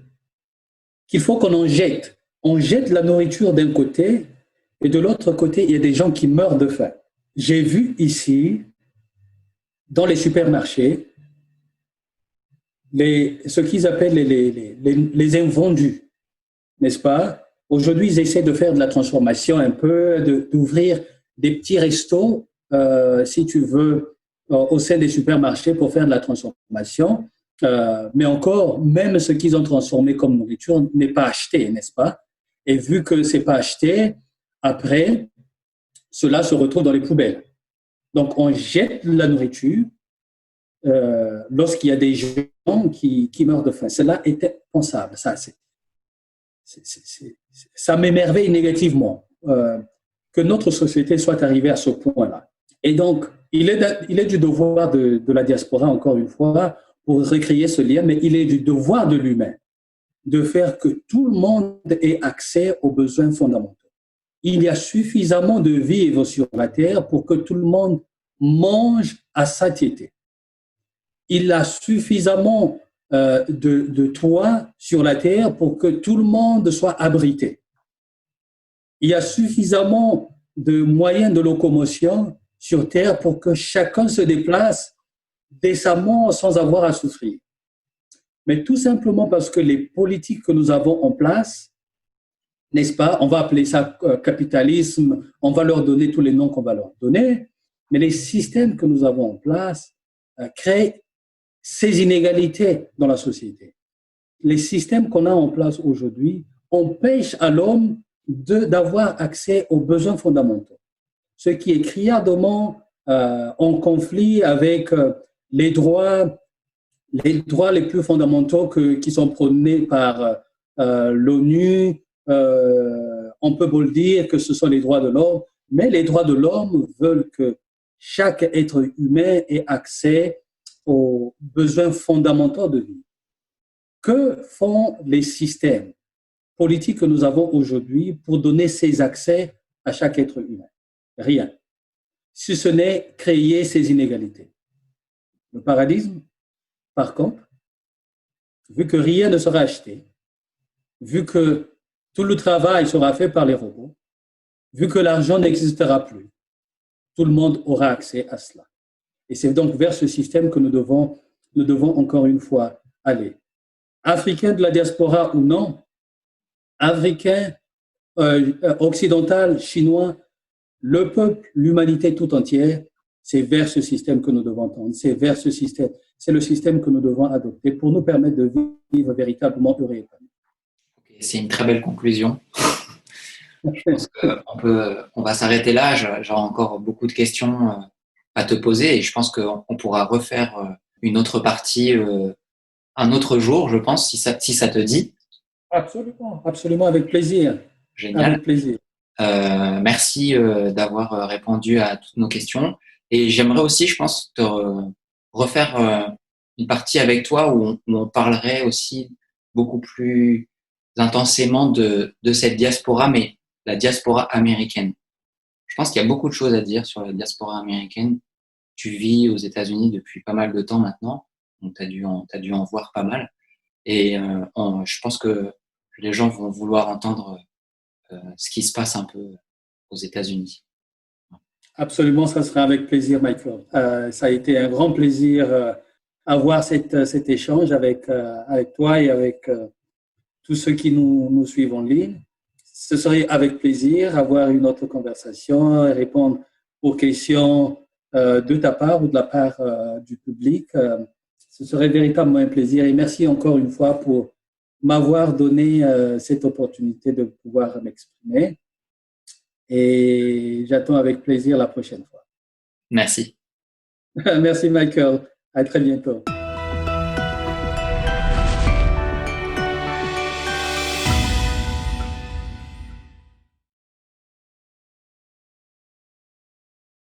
qu'il faut qu'on en jette. On jette la nourriture d'un côté et de l'autre côté, il y a des gens qui meurent de faim. J'ai vu ici, dans les supermarchés, ce qu'ils appellent les invendus, n'est-ce pas? Aujourd'hui, ils essaient de faire de la transformation un peu, d'ouvrir des petits restos, si tu veux, au sein des supermarchés pour faire de la transformation. Mais encore, même ce qu'ils ont transformé comme nourriture n'est pas acheté, n'est-ce pas? Et vu que c'est pas acheté, après, cela se retrouve dans les poubelles. Donc, on jette la nourriture lorsqu'il y a des gens qui meurent de faim. Cela était pensable. Ça m'émerveille négativement que notre société soit arrivée à ce point-là. Et donc, il est du devoir de la diaspora, encore une fois, pour recréer ce lien, mais il est du devoir de l'humain de faire que tout le monde ait accès aux besoins fondamentaux. Il y a suffisamment de vivres sur la terre pour que tout le monde mange à satiété. Il y a suffisamment de toits sur la terre pour que tout le monde soit abrité. Il y a suffisamment de moyens de locomotion sur terre pour que chacun se déplace décemment sans avoir à souffrir. Mais tout simplement parce que les politiques que nous avons en place, n'est-ce pas, on va appeler ça capitalisme, on va leur donner tous les noms qu'on va leur donner, mais les systèmes que nous avons en place créent ces inégalités dans la société. Les systèmes qu'on a en place aujourd'hui empêchent à l'homme d'avoir accès aux besoins fondamentaux, ce qui est criardement en conflit avec les droits les plus fondamentaux qui sont prônés par l'ONU. On peut beau le dire que ce sont les droits de l'homme, mais les droits de l'homme veulent que chaque être humain ait accès aux besoins fondamentaux de vie. Que font les systèmes politiques que nous avons aujourd'hui pour donner ces accès à chaque être humain? Rien. Si ce n'est créer ces inégalités. Le paradigme, par contre, vu que rien ne sera acheté, vu que tout le travail sera fait par les robots, vu que l'argent n'existera plus, tout le monde aura accès à cela. Et c'est donc vers ce système que nous devons encore une fois aller. Africains de la diaspora ou non, Africains, occidental, chinois, le peuple, l'humanité tout entière, c'est vers ce système que nous devons tendre, c'est vers ce système, c'est le système que nous devons adopter pour nous permettre de vivre véritablement heureux et épanoui. C'est une très belle conclusion. Je pense qu'on va s'arrêter là. J'aurai encore beaucoup de questions à te poser et je pense qu'on pourra refaire une autre partie un autre jour, je pense, si ça te dit. Absolument, absolument, avec plaisir. Génial. Avec plaisir. Merci d'avoir répondu à toutes nos questions. Et j'aimerais aussi, je pense, te refaire une partie avec toi où on parlerait aussi beaucoup plus intensément de cette diaspora, mais la diaspora américaine. Je pense qu'il y a beaucoup de choses à dire sur la diaspora américaine. Tu vis aux États-Unis depuis pas mal de temps maintenant, donc tu as dû en voir pas mal. Et je pense que les gens vont vouloir entendre ce qui se passe un peu aux États-Unis. Absolument, ça sera avec plaisir, Michael. Ça a été un grand plaisir avoir cet échange avec toi et avec tous ceux qui nous suivent en ligne. Ce serait avec plaisir avoir une autre conversation, répondre aux questions de ta part ou de la part du public. Ce serait véritablement un plaisir et merci encore une fois pour m'avoir donné cette opportunité de pouvoir m'exprimer. Et j'attends avec plaisir la prochaine fois. Merci. Merci Michael. À très bientôt.